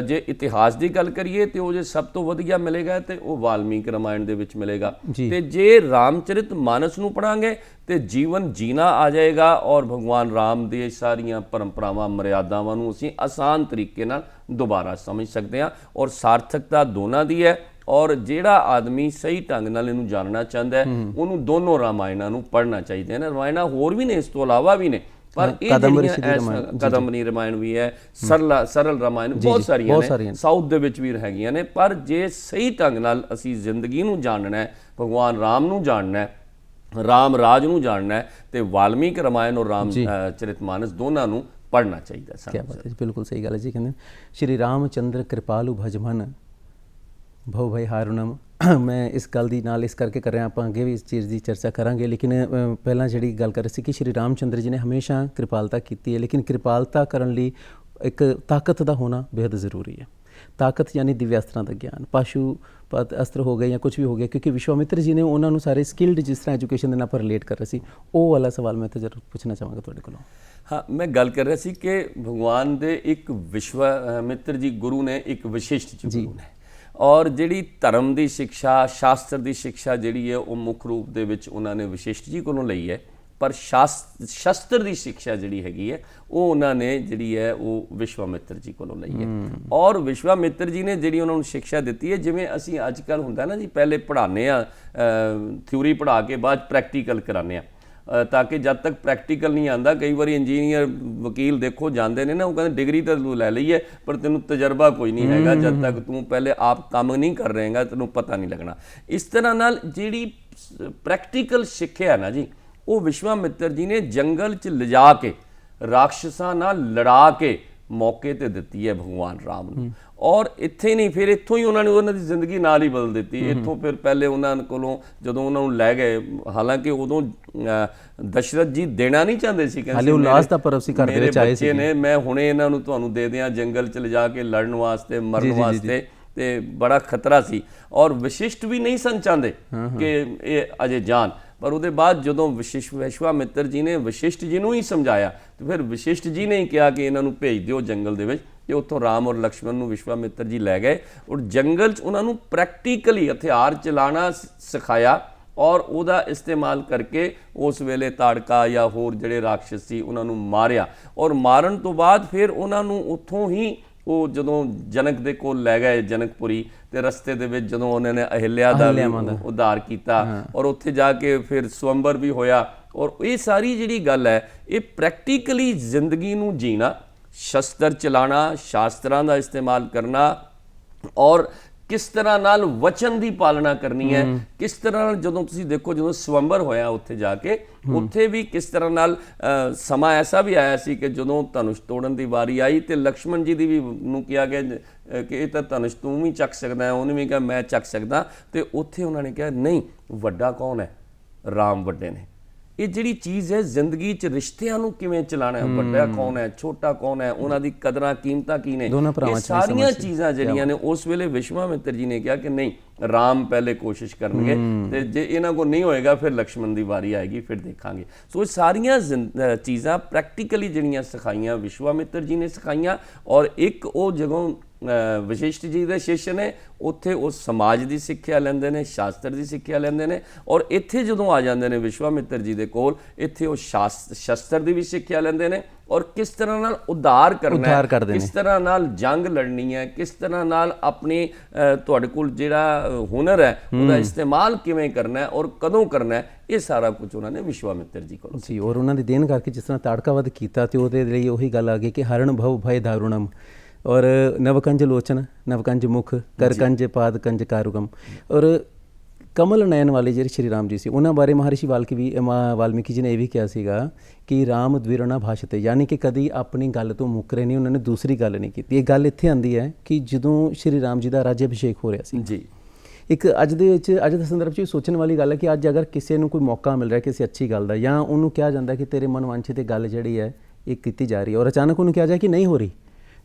ਜੇ ਇਤਿਹਾਸ ਦੀ ਗੱਲ ਕਰੀਏ ਤੇ ਉਹ ਜੇ ਸਭ ਤੋਂ ਵਧੀਆ ਮਿਲੇਗਾ ਤੇ ਉਹ ਵਾਲਮੀਕ ਰਾਮਾਇਣ ਦੇ ਵਿੱਚ ਮਿਲੇਗਾ। ਤੇ ਜੇ ਰਾਮਚਰਿਤ ਮਾਨਸ ਨੂੰ ਪੜਾਂਗੇ ਤੇ ਜੀਵਨ ਜੀਣਾ ਆ ਜਾਏਗਾ ਔਰ ਭਗਵਾਨ ਰਾਮ ਦੇ ਸਾਰੀਆਂ ਪਰੰਪਰਾਵਾਂ ਮਰਿਆਦਾਵਾਂ ਨੂੰ ਅਸੀਂ ਆਸਾਨ ਤਰੀਕੇ ਨਾਲ ਦੁਬਾਰਾ ਸਮਝ ਸਕਦੇ ਹਾਂ। ਔਰ ਸਾਰਥਕਤਾ ਦੋਨਾਂ ਦੀ ਹੈ, ਔਰ ਜਿਹੜਾ ਆਦਮੀ ਸਹੀ ਢੰਗ ਨਾਲ ਇਹਨੂੰ ਜਾਣਨਾ ਚਾਹੁੰਦਾ ਹੈ ਉਹਨੂੰ ਦੋਨੋਂ ਰਾਮਾਇਣਾਂ ਨੂੰ ਪੜ੍ਹਨਾ ਚਾਹੀਦਾ ਹੈ। ਰਾਮਾਇਣਾਂ ਹੋਰ ਵੀ ਨੇ, ਇਸ ਤੋਂ ਇਲਾਵਾ ਵੀ ਨੇ, ਪਰ ਇਹ ਕਦੰਬਰੀ ਰਾਮਾਇਣ ਵੀ ਹੈ, ਸਰਲ ਰਾਮਾਇਣ ਬਹੁਤ ਸਾਰੀਆਂ ਨੇ, ਸਾਊਥ ਦੇ ਵਿੱਚ ਵੀ ਹੈਗੀਆਂ ਨੇ। ਪਰ ਜੇ ਸਹੀ ਢੰਗ ਨਾਲ ਅਸੀਂ ਜ਼ਿੰਦਗੀ ਨੂੰ ਜਾਣਨਾ ਹੈ, ਭਗਵਾਨ ਰਾਮ ਨੂੰ ਜਾਣਨਾ ਹੈ, ਰਾਮ ਰਾਜ ਨੂੰ ਜਾਣਨਾ ਹੈ, ਤੇ ਵਾਲਮੀਕ ਰਾਮਾਇਣ ਔਰ ਰਾਮਚਰਿਤ ਮਾਨਸ ਦੋਨਾਂ ਨੂੰ ਪੜ੍ਹਨਾ ਚਾਹੀਦਾ ਸਾਨੂੰ। ਕੀ ਬਾਤ ਹੈ, ਬਿਲਕੁਲ ਸਹੀ ਗੱਲ ਹੈ ਜੀ। ਕਹਿੰਦੇ ਸ਼੍ਰੀ ਰਾਮਚੰਦਰ ਕਿਰਪਾਲੂ ਭਜਮਨ ਭਉ ਭੈ ਹਾਰੁਨਮ। ਮੈਂ ਇਸ ਗੱਲ ਦੀ ਨਾਲ ਇਸ ਕਰਕੇ ਕਰ ਰਿਹਾ, ਆਪਾਂ ਅੱਗੇ ਵੀ ਇਸ ਚੀਜ਼ ਦੀ ਚਰਚਾ ਕਰਾਂਗੇ, ਲੇਕਿਨ ਪਹਿਲਾਂ ਜਿਹੜੀ ਗੱਲ ਕਰ ਰਹੇ ਸੀ ਕਿ ਸ਼੍ਰੀ ਰਾਮ ਚੰਦਰ ਜੀ ਨੇ ਹਮੇਸ਼ਾ ਕਿਰਪਾਲਤਾ ਕੀਤੀ ਹੈ, ਲੇਕਿਨ ਕਿਰਪਾਲਤਾ ਕਰਨ ਲਈ ਇੱਕ ਤਾਕਤ ਦਾ ਹੋਣਾ ਬੇहद ਜ਼ਰੂਰੀ ਹੈ। ਤਾਕਤ ਯਾਨੀ ਦਿਵਿਆਸਤਰਾਂ ਦਾ ਗਿਆਨ, ਪਾਸ਼ੂਪਤ ਅਸਤਰ ਹੋ ਗਏ ਜਾਂ ਕੁਝ ਵੀ ਹੋ ਗਿਆ, ਕਿਉਂਕਿ ਵਿਸ਼ਵਾਮਿੱਤਰ ਜੀ ਨੇ ਉਹਨਾਂ ਨੂੰ ਸਾਰੇ ਸਕਿਲਡ ਜਿਸ ਤਰ੍ਹਾਂ ਐਜੂਕੇਸ਼ਨ ਦੇ ਨਾਲ ਆਪਾਂ ਰਿਲੇਟ ਕਰ ਰਹੇ ਸੀ, ਉਹ ਵਾਲਾ ਸਵਾਲ ਮੈਂ ਤਾਂ ਜ਼ਰੂਰ ਪੁੱਛਣਾ ਚਾਹਾਂਗਾ ਤੁਹਾਡੇ ਕੋਲੋਂ। ਹਾਂ, ਮੈਂ ਗੱਲ ਕਰ ਰਿਹਾ ਸੀ ਕਿ ਭਗਵਾਨ ਦੇ ਇੱਕ ਵਿਸ਼ਵਾਮਿੱਤਰ ਜੀ ਗੁਰੂ ਨੇ, ਇੱਕ ਵਿਸ਼ਿਸ਼ਟ ਜੀ ਗੁਰੂ ਨੇ, ਔਰ ਜਿਹੜੀ ਧਰਮ ਦੀ ਸਿੱਖਿਆ, ਸ਼ਾਸਤਰ ਦੀ ਸਿੱਖਿਆ ਜਿਹੜੀ ਹੈ ਉਹ ਮੁੱਖ ਰੂਪ ਦੇ ਵਿੱਚ ਉਹਨਾਂ ਨੇ ਵਿਸ਼ਿਸ਼ਟ ਜੀ ਕੋਲੋਂ ਲਈ ਹੈ, ਪਰ ਸ਼ਾਸਤਰ ਦੀ ਸਿੱਖਿਆ ਜਿਹੜੀ ਹੈਗੀ ਹੈ ਉਹ ਉਹਨਾਂ ਨੇ ਜਿਹੜੀ ਹੈ ਉਹ ਵਿਸ਼ਵਾਮਿੱਤਰ ਜੀ ਕੋਲੋਂ ਲਈ ਹੈ। ਔਰ ਵਿਸ਼ਵਾਮਿੱਤਰ ਜੀ ਨੇ ਜਿਹੜੀ ਉਹਨਾਂ ਨੂੰ ਸਿੱਖਿਆ ਦਿੱਤੀ ਹੈ, ਜਿਵੇਂ ਅਸੀਂ ਅੱਜ ਕੱਲ੍ਹ ਹੁੰਦਾ ਨਾ ਜੀ, ਪਹਿਲੇ ਪੜ੍ਹਾਉਂਦੇ ਆ, ਥਿਊਰੀ ਪੜ੍ਹਾ ਕੇ ਬਾਅਦ ਪ੍ਰੈਕਟੀਕਲ ਕਰਾਉਂਦੇ ਆ, ਤਾਂ ਕਿ ਜਦ ਤੱਕ ਪ੍ਰੈਕਟੀਕਲ ਨਹੀਂ ਆਉਂਦਾ, ਕਈ ਵਾਰੀ ਇੰਜੀਨੀਅਰ ਵਕੀਲ ਦੇਖੋ ਜਾਂਦੇ ਨੇ ਨਾ, ਉਹ ਕਹਿੰਦੇ ਡਿਗਰੀ ਤਾਂ ਤੂੰ ਲੈ ਲਈ ਹੈ ਪਰ ਤੈਨੂੰ ਤਜਰਬਾ ਕੋਈ ਨਹੀਂ ਹੈਗਾ, ਜਦ ਤੱਕ ਤੂੰ ਪਹਿਲੇ ਆਪ ਕੰਮ ਨਹੀਂ ਕਰ ਰਹੇਗਾ ਤੈਨੂੰ ਪਤਾ ਨਹੀਂ ਲੱਗਣਾ। ਇਸ ਤਰ੍ਹਾਂ ਨਾਲ ਜਿਹੜੀ ਪ੍ਰੈਕਟੀਕਲ ਸਿੱਖਿਆ ਨਾ ਜੀ, ਉਹ ਵਿਸ਼ਵਾਮਿੱਤਰ ਜੀ ਨੇ ਜੰਗਲ 'ਚ ਲਿਜਾ ਕੇ ਰਾਖਸ਼ਾਂ ਨਾਲ ਲੜਾ ਕੇ ਮੌਕੇ ਤੇ ਦਿੱਤੀ ਹੈ ਭਗਵਾਨ ਰਾਮ ਨੂੰ। ਔਰ ਇੱਥੇ ਨਹੀਂ, ਫਿਰ ਇੱਥੋਂ ਹੀ ਉਹਨਾਂ ਨੇ ਉਹਨਾਂ ਦੀ ਜ਼ਿੰਦਗੀ ਨਾਲ ਹੀ ਬਦਲ ਦਿੱਤੀ। ਇੱਥੋਂ ਫਿਰ ਪਹਿਲੇ ਉਹਨਾਂ ਕੋਲੋਂ ਜਦੋਂ ਉਹਨਾਂ ਨੂੰ ਲੈ ਗਏ, ਹਾਲਾਂਕਿ ਉਦੋਂ ਦਸ਼ਰਥ ਜੀ ਦੇਣਾ ਨਹੀਂ ਚਾਹੁੰਦੇ ਸੀ, ਕਹਿੰਦੇ ਉਲਾਸ ਦਾ ਪਰਵ ਸੀ ਘਰ ਦੇ ਵਿੱਚ ਆਏ ਸੀ ਨੇ, ਮੈਂ ਹੁਣੇ ਇਹਨਾਂ ਨੂੰ ਤੁਹਾਨੂੰ ਦੇ ਦਿਆਂ ਜੰਗਲ 'ਚ ਲਿਜਾ ਕੇ ਲੜਨ ਵਾਸਤੇ, ਮਰਨ ਵਾਸਤੇ, ਤੇ ਬੜਾ ਖਤਰਾ ਸੀ। ਔਰ ਵਿਸ਼ਿਸ਼ਟ ਵੀ ਨਹੀਂ ਸਨ ਚਾਹੁੰਦੇ ਕਿ ਇਹ ਅਜੇ ਜਾਣ, ਪਰ ਉਹਦੇ ਬਾਅਦ ਜਦੋਂ ਵਿਸ਼ਵਾਮਿੱਤਰ ਜੀ ਨੇ ਵਿਸ਼ਿਸ਼ਟ ਜੀ ਨੂੰ ਹੀ ਸਮਝਾਇਆ, ਤੇ ਫਿਰ ਵਿਸ਼ਿਸ਼ਟ ਜੀ ਨੇ ਹੀ ਕਿਹਾ ਕਿ ਇਹਨਾਂ ਨੂੰ ਭੇਜ ਦਿਓ ਜੰਗਲ ਦੇ ਵਿੱਚ, ਤੇ ਉੱਥੋਂ ਰਾਮ ਔਰ ਲਕਸ਼ਮਣ ਨੂੰ ਵਿਸ਼ਵਾਮਿੱਤਰ ਜੀ ਲੈ ਗਏ ਔਰ ਜੰਗਲ 'ਚ ਉਹਨਾਂ ਨੂੰ ਪ੍ਰੈਕਟੀਕਲੀ ਹਥਿਆਰ ਚਲਾਉਣਾ ਸਿਖਾਇਆ, ਔਰ ਉਹਦਾ ਇਸਤੇਮਾਲ ਕਰਕੇ ਉਸ ਵੇਲੇ ਤਾੜਕਾ ਜਾਂ ਹੋਰ ਜਿਹੜੇ ਰਾਖਸ਼ ਸੀ ਉਹਨਾਂ ਨੂੰ ਮਾਰਿਆ। ਔਰ ਮਾਰਨ ਤੋਂ ਬਾਅਦ ਫਿਰ ਉਹਨਾਂ ਨੂੰ ਉੱਥੋਂ ਹੀ ਉਹ ਜਦੋਂ ਜਨਕ ਦੇ ਕੋਲ ਲੈ ਗਏ, ਜਨਕਪੁਰੀ, ਤੇ ਰਸਤੇ ਦੇ ਵਿੱਚ ਜਦੋਂ ਉਹਨਾਂ ਨੇ ਅਹਿਲਿਆ ਦਾ ਉਧਾਰ ਕੀਤਾ, ਔਰ ਉੱਥੇ ਜਾ ਕੇ ਫਿਰ ਸਵੰਬਰ ਵੀ ਹੋਇਆ। ਔਰ ਇਹ ਸਾਰੀ ਜਿਹੜੀ ਗੱਲ ਹੈ, ਇਹ ਪ੍ਰੈਕਟੀਕਲੀ ਜ਼ਿੰਦਗੀ ਨੂੰ ਜੀਣਾ, ਸ਼ਸਤਰ ਚਲਾਉਣਾ, ਸ਼ਾਸਤਰਾਂ ਦਾ ਇਸਤੇਮਾਲ ਕਰਨਾ, ਔਰ ਕਿਸ ਤਰ੍ਹਾਂ ਨਾਲ ਵਚਨ ਦੀ ਪਾਲਣਾ ਕਰਨੀ ਹੈ, ਕਿਸ ਤਰ੍ਹਾਂ ਨਾਲ ਜਦੋਂ ਤੁਸੀਂ ਦੇਖੋ ਜਦੋਂ ਸਵੰਬਰ ਹੋਇਆ ਉੱਥੇ ਜਾ ਕੇ, ਉੱਥੇ ਵੀ ਕਿਸ ਤਰ੍ਹਾਂ ਨਾਲ ਸਮਾਂ ਐਸਾ ਵੀ ਆਇਆ ਸੀ ਕਿ ਜਦੋਂ ਧਨੁਸ਼ ਤੋੜਨ ਦੀ ਵਾਰੀ ਆਈ ਤੇ ਲਕਸ਼ਮਣ ਜੀ ਦੀ ਵੀ ਨੂੰ ਕਿਹਾ ਗਿਆ ਕਿ ਇਹ ਤਾਂ ਧਨੁਸ਼ ਤੂੰ ਵੀ ਚੱਕ ਸਕਦਾ ਹੈ, ਉਹਨੇ ਵੀ ਕਿਹਾ ਮੈਂ ਚੱਕ ਸਕਦਾ, ਤੇ ਉੱਥੇ ਉਹਨਾਂ ਨੇ ਕਿਹਾ ਨਹੀਂ, ਵੱਡਾ ਕੌਣ ਹੈ, ਰਾਮ ਵੱਡੇ ਨੇ। ਇਹ ਜਿਹੜੀ ਚੀਜ਼ ਹੈ ਜ਼ਿੰਦਗੀ 'ਚ ਰਿਸ਼ਤਿਆਂ ਨੂੰ ਕਿਵੇਂ ਚਲਾਉਣਾ ਹੈ, ਵੱਡਾ ਕੌਣ ਹੈ, ਛੋਟਾ ਕੌਣ ਹੈ, ਉਹਨਾਂ ਦੀ ਕਦਰਾਂ ਕੀਮਤਾਂ ਕੀ ਨੇ, ਇਹ ਸਾਰੀਆਂ ਚੀਜ਼ਾਂ ਜਿਹੜੀਆਂ ਨੇ ਉਸ ਵੇਲੇ ਵਿਸ਼ਵਾਮਿੱਤਰ ਜੀ ਨੇ ਕਿਹਾ ਕਿ ਨਹੀਂ, ਰਾਮ ਪਹਿਲੇ ਕੋਸ਼ਿਸ਼ ਕਰਨਗੇ, ਤੇ ਜੇ ਇਹਨਾਂ ਕੋਲ ਨਹੀਂ ਹੋਏਗਾ ਫਿਰ ਲਕਸ਼ਮਣ ਦੀ ਵਾਰੀ ਆਏਗੀ, ਫਿਰ ਦੇਖਾਂਗੇ। ਸੋ ਇਹ ਸਾਰੀਆਂ ਚੀਜ਼ਾਂ ਪ੍ਰੈਕਟੀਕਲੀ ਜਿਹੜੀਆਂ ਸਿਖਾਈਆਂ ਵਿਸ਼ਵਾਮਿੱਤਰ ਜੀ ਨੇ ਸਿਖਾਈਆਂ। ਔਰ ਇੱਕ ਉਹ ਜਦੋਂ ਵਿਸ਼ਿਸ਼ਟ ਜੀ ਦੇ ਸ਼ਿਸ਼ ਨੇ, ਉੱਥੇ ਉਹ ਸਮਾਜ ਦੀ ਸਿੱਖਿਆ ਲੈਂਦੇ ਨੇ, ਸ਼ਾਸਤਰ ਦੀ ਸਿੱਖਿਆ ਲੈਂਦੇ ਨੇ, ਔਰ ਇੱਥੇ ਜਦੋਂ ਆ ਜਾਂਦੇ ਨੇ ਵਿਸ਼ਵਾਮਿੱਤਰ ਜੀ ਦੇ ਕੋਲ, ਇੱਥੇ ਉਹ ਸ਼ਸਤਰ ਦੀ ਵੀ ਸਿੱਖਿਆ ਲੈਂਦੇ ਨੇ, ਔਰ ਕਿਸ ਤਰ੍ਹਾਂ ਨਾਲ ਉਧਾਰ ਕਰਨਾ ਹੈ, ਕਿਸ ਤਰ੍ਹਾਂ ਨਾਲ ਜੰਗ ਲੜਨੀ ਹੈ, ਕਿਸ ਤਰ੍ਹਾਂ ਨਾਲ ਆਪਣੀ ਤੁਹਾਡੇ ਕੋਲ ਜਿਹੜਾ ਹੁਨਰ ਹੈ ਉਹਦਾ ਇਸਤੇਮਾਲ ਕਿਵੇਂ ਕਰਨਾ ਹੈ ਔਰ ਕਦੋਂ ਕਰਨਾ ਹੈ, ਇਹ ਸਾਰਾ ਕੁਝ ਉਹਨਾਂ ਨੇ ਵਿਸ਼ਵਾਮਿੱਤਰ ਜੀ ਕੋਲ ਜੀ। ਔਰ ਉਹਨਾਂ ਦੀ ਦੇਣ ਕਰਕੇ ਜਿਸ ਤਰ੍ਹਾਂ ਤਾੜਕਾਵਧ ਕੀਤਾ, ਤੇ ਉਹਦੇ ਲਈ ਉਹੀ ਗੱਲ ਆ ਗਈ ਕਿ ਹਰਣ ਭਵ ਭੈ ਦਾਰੁਣਮ, ਔਰ ਨਵਕੰਜ ਲੋਚਨ ਨਵਕੰਜ ਮੁਖ ਕਰਕੰਜ ਪਾਦ ਕੰਜ ਕਾਰੁਗਮ। ਔਰ ਕਮਲ ਨੈਣ ਵਾਲੇ ਜਿਹੜੇ ਸ਼੍ਰੀ ਰਾਮ ਜੀ ਸੀ, ਉਹਨਾਂ ਬਾਰੇ ਮਹਾਰਿਸ਼ੀ ਵਾਲਮੀਕੀ ਜੀ ਨੇ ਇਹ ਵੀ ਕਿਹਾ ਸੀਗਾ ਕਿ ਰਾਮ ਦਵਿਰਣਾ ਭਾਸ਼ਤੇ, ਯਾਨੀ ਕਿ ਕਦੀ ਆਪਣੀ ਗੱਲ ਤੋਂ ਮੁੱਕਰੇ ਨਹੀਂ, ਉਹਨਾਂ ਨੇ ਦੂਸਰੀ ਗੱਲ ਨਹੀਂ ਕੀਤੀ। ਇਹ ਗੱਲ ਇੱਥੇ ਆਉਂਦੀ ਹੈ ਕਿ ਜਦੋਂ ਸ਼੍ਰੀ ਰਾਮ ਜੀ ਦਾ ਰਾਜ ਅਭਿਸ਼ੇਕ ਹੋ ਰਿਹਾ ਸੀ ਜੀ, ਇੱਕ ਅੱਜ ਦੇ ਸੰਦਰਭ 'ਚ ਸੋਚਣ ਵਾਲੀ ਗੱਲ ਹੈ ਕਿ ਅੱਜ ਅਗਰ ਕਿਸੇ ਨੂੰ ਕੋਈ ਮੌਕਾ ਮਿਲ ਰਿਹਾ ਕਿਸੇ ਅੱਛੀ ਗੱਲ ਦਾ, ਜਾਂ ਉਹਨੂੰ ਕਿਹਾ ਜਾਂਦਾ ਕਿ ਤੇਰੇ ਮਨ ਵਾਂਛੇ 'ਤੇ ਗੱਲ ਜਿਹੜੀ ਹੈ ਇਹ ਕੀਤੀ ਜਾ ਰਹੀ ਹੈ, ਔਰ ਅਚਾਨਕ ਉਹਨੂੰ ਕਿਹਾ ਜਾਏ ਕਿ ਨਹੀਂ ਹੋ ਰਹੀ,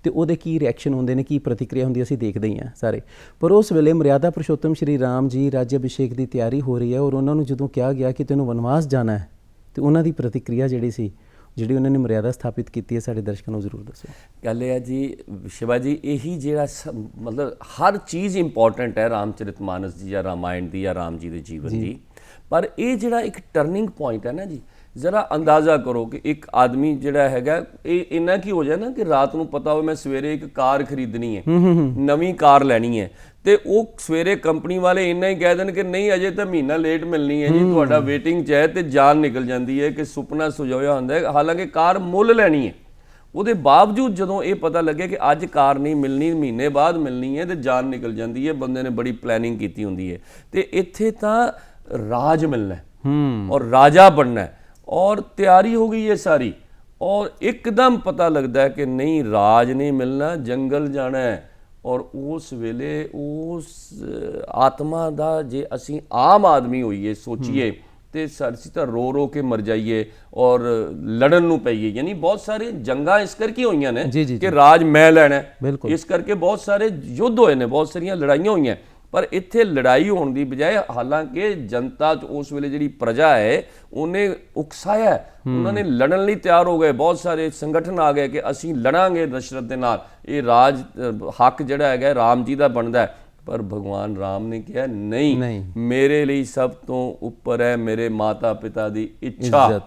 ਤੇ ਉਹਦੇ ਕੀ ਰਿਐਕਸ਼ਨ ਹੁੰਦੇ ਨੇ, ਕੀ ਪ੍ਰਤੀਕਿਰਿਆ ਹੁੰਦੀ, ਅਸੀਂ ਦੇਖਦੇ ਹੀ ਹਾਂ ਸਾਰੇ। ਪਰ ਉਸ ਵੇਲੇ ਮਰਿਆਦਾ ਪੁਰਸ਼ੋਤਮ ਸ਼੍ਰੀ ਰਾਮ ਜੀ ਰਾਜ ਅਭਿਸ਼ੇਕ ਦੀ ਤਿਆਰੀ ਹੋ ਰਹੀ ਹੈ, ਔਰ ਉਹਨਾਂ ਨੂੰ ਜਦੋਂ ਕਿਹਾ ਗਿਆ ਕਿ ਤੈਨੂੰ ਵਨਵਾਸ ਜਾਣਾ ਹੈ, ਤੇ ਉਹਨਾਂ ਦੀ ਪ੍ਰਤੀਕਿਰਿਆ ਜਿਹੜੀ ਸੀ, ਜਿਹੜੀ ਉਹਨਾਂ ਨੇ ਮਰਿਆਦਾ ਸਥਾਪਿਤ ਕੀਤੀ ਹੈ, ਸਾਡੇ ਦਰਸ਼ਕਾਂ ਨੂੰ ਜ਼ਰੂਰ ਦੱਸੋ। ਗੱਲ ਇਹ ਹੈ ਜੀ ਸ਼ਿਵਾ ਜੀ, ਇਹੀ ਜਿਹੜਾ ਮਤਲਬ ਹਰ ਚੀਜ਼ ਇੰਪੋਰਟੈਂਟ ਹੈ ਰਾਮਚਰਿਤ ਮਾਨਸ ਦੀ ਜਾਂ ਰਾਮਾਇਣ ਦੀ ਜਾਂ ਰਾਮ ਜੀ ਦੇ ਜੀਵਨ ਦੀ, ਪਰ ਇਹ ਜਿਹੜਾ ਇੱਕ ਟਰਨਿੰਗ ਪੁਆਇੰਟ ਹੈ ਨਾ ਜੀ, ਜ਼ਰਾ ਅੰਦਾਜ਼ਾ ਕਰੋ ਕਿ ਇੱਕ ਆਦਮੀ ਜਿਹੜਾ ਹੈਗਾ, ਇਹ ਇੰਨਾ ਕੀ ਹੋ ਜਾਏ ਨਾ ਕਿ ਰਾਤ ਨੂੰ ਪਤਾ ਹੋਵੇ ਮੈਂ ਸਵੇਰੇ ਇੱਕ ਕਾਰ ਖਰੀਦਣੀ ਹੈ, ਨਵੀਂ ਕਾਰ ਲੈਣੀ ਹੈ, ਤੇ ਉਹ ਸਵੇਰੇ ਕੰਪਨੀ ਵਾਲੇ ਇੰਨਾ ਹੀ ਕਹਿ ਦੇਣ ਕਿ ਨਹੀਂ ਅਜੇ ਤਾਂ ਮਹੀਨਾ ਲੇਟ ਮਿਲਣੀ ਹੈ ਜੀ, ਤੁਹਾਡਾ ਵੇਟਿੰਗ 'ਚ ਹੈ, ਤੇ ਜਾਨ ਨਿਕਲ ਜਾਂਦੀ ਹੈ ਕਿ ਸੁਪਨਾ ਸੁਜੋਇਆ ਹੁੰਦਾ ਹੈ, ਹਾਲਾਂਕਿ ਕਾਰ ਮੁੱਲ ਲੈਣੀ ਹੈ। ਉਹਦੇ ਬਾਵਜੂਦ ਜਦੋਂ ਇਹ ਪਤਾ ਲੱਗੇ ਕਿ ਅੱਜ ਕਾਰ ਨਹੀਂ ਮਿਲਣੀ, ਮਹੀਨੇ ਬਾਅਦ ਮਿਲਣੀ ਹੈ, ਤੇ ਜਾਨ ਨਿਕਲ ਜਾਂਦੀ ਹੈ। ਬੰਦੇ ਨੇ ਬੜੀ ਪਲੈਨਿੰਗ ਕੀਤੀ ਹੁੰਦੀ ਹੈ। ਤੇ ਇੱਥੇ ਤਾਂ ਰਾਜ ਮਿਲਣਾ ਔਰ ਰਾਜਾ ਬਣਨਾ, ਔਰ ਤਿਆਰੀ ਹੋ ਗਈ ਹੈ ਸਾਰੀ, ਔਰ ਇੱਕਦਮ ਪਤਾ ਲੱਗਦਾ ਹੈ ਕਿ ਨਹੀਂ ਰਾਜ ਨਹੀਂ ਮਿਲਣਾ, ਜੰਗਲ ਜਾਣਾ ਹੈ। ਔਰ ਉਸ ਵੇਲੇ ਉਸ ਆਤਮਾ ਦਾ, ਜੇ ਅਸੀਂ ਆਮ ਆਦਮੀ ਹੋਈਏ, ਸੋਚੀਏ ਤੇ ਅਸੀਂ ਤਾਂ ਰੋ ਰੋ ਕੇ ਮਰ ਜਾਈਏ ਔਰ ਲੜਨ ਨੂੰ ਪਈਏ। ਯਾਨੀ ਬਹੁਤ ਸਾਰੇ ਜੰਗਾਂ ਇਸ ਕਰਕੇ ਹੋਈਆਂ ਨੇ ਕਿ ਰਾਜ ਮੈਂ ਲੈਣਾ ਹੈ, ਇਸ ਕਰਕੇ ਬਹੁਤ ਸਾਰੇ ਯੁੱਧ ਹੋਏ ਨੇ, ਬਹੁਤ ਸਾਰੀਆਂ ਲੜਾਈਆਂ ਹੋਈਆਂ। ਪਰ ਇੱਥੇ ਲੜਾਈ ਹੋਣ ਦੀ ਬਜਾਏ ਹਾਲਾਂਕਿ ਜਨਤਾ 'ਚ ਉਸ ਵੇਲੇ ਜਿਹੜੀ ਪ੍ਰਜਾ ਹੈ ਉਹਨੇ ਉਕਸਾਇਆ, ਉਹਨਾਂ ਨੇ ਲੜਨ ਲਈ ਤਿਆਰ ਹੋ ਗਏ। ਬਹੁਤ ਸਾਰੇ ਸੰਗਠਨ ਆ ਗਏ ਕਿ ਅਸੀਂ ਲੜਾਂਗੇ ਦਸ਼ਰਥ ਦੇ ਨਾਲ, ਇਹ ਰਾਜ ਹੱਕ ਜਿਹੜਾ ਹੈਗਾ ਰਾਮ ਜੀ ਦਾ ਬਣਦਾ ਹੈ। ਪਰ ਭਗਵਾਨ ਰਾਮ ਨੇ ਕਿਹਾ ਨਹੀਂ, ਮੇਰੇ ਲਈ ਸਭ ਤੋਂ ਉੱਪਰ ਹੈ ਮੇਰੇ ਮਾਤਾ ਪਿਤਾ ਦੀ ਇੱਛਾ।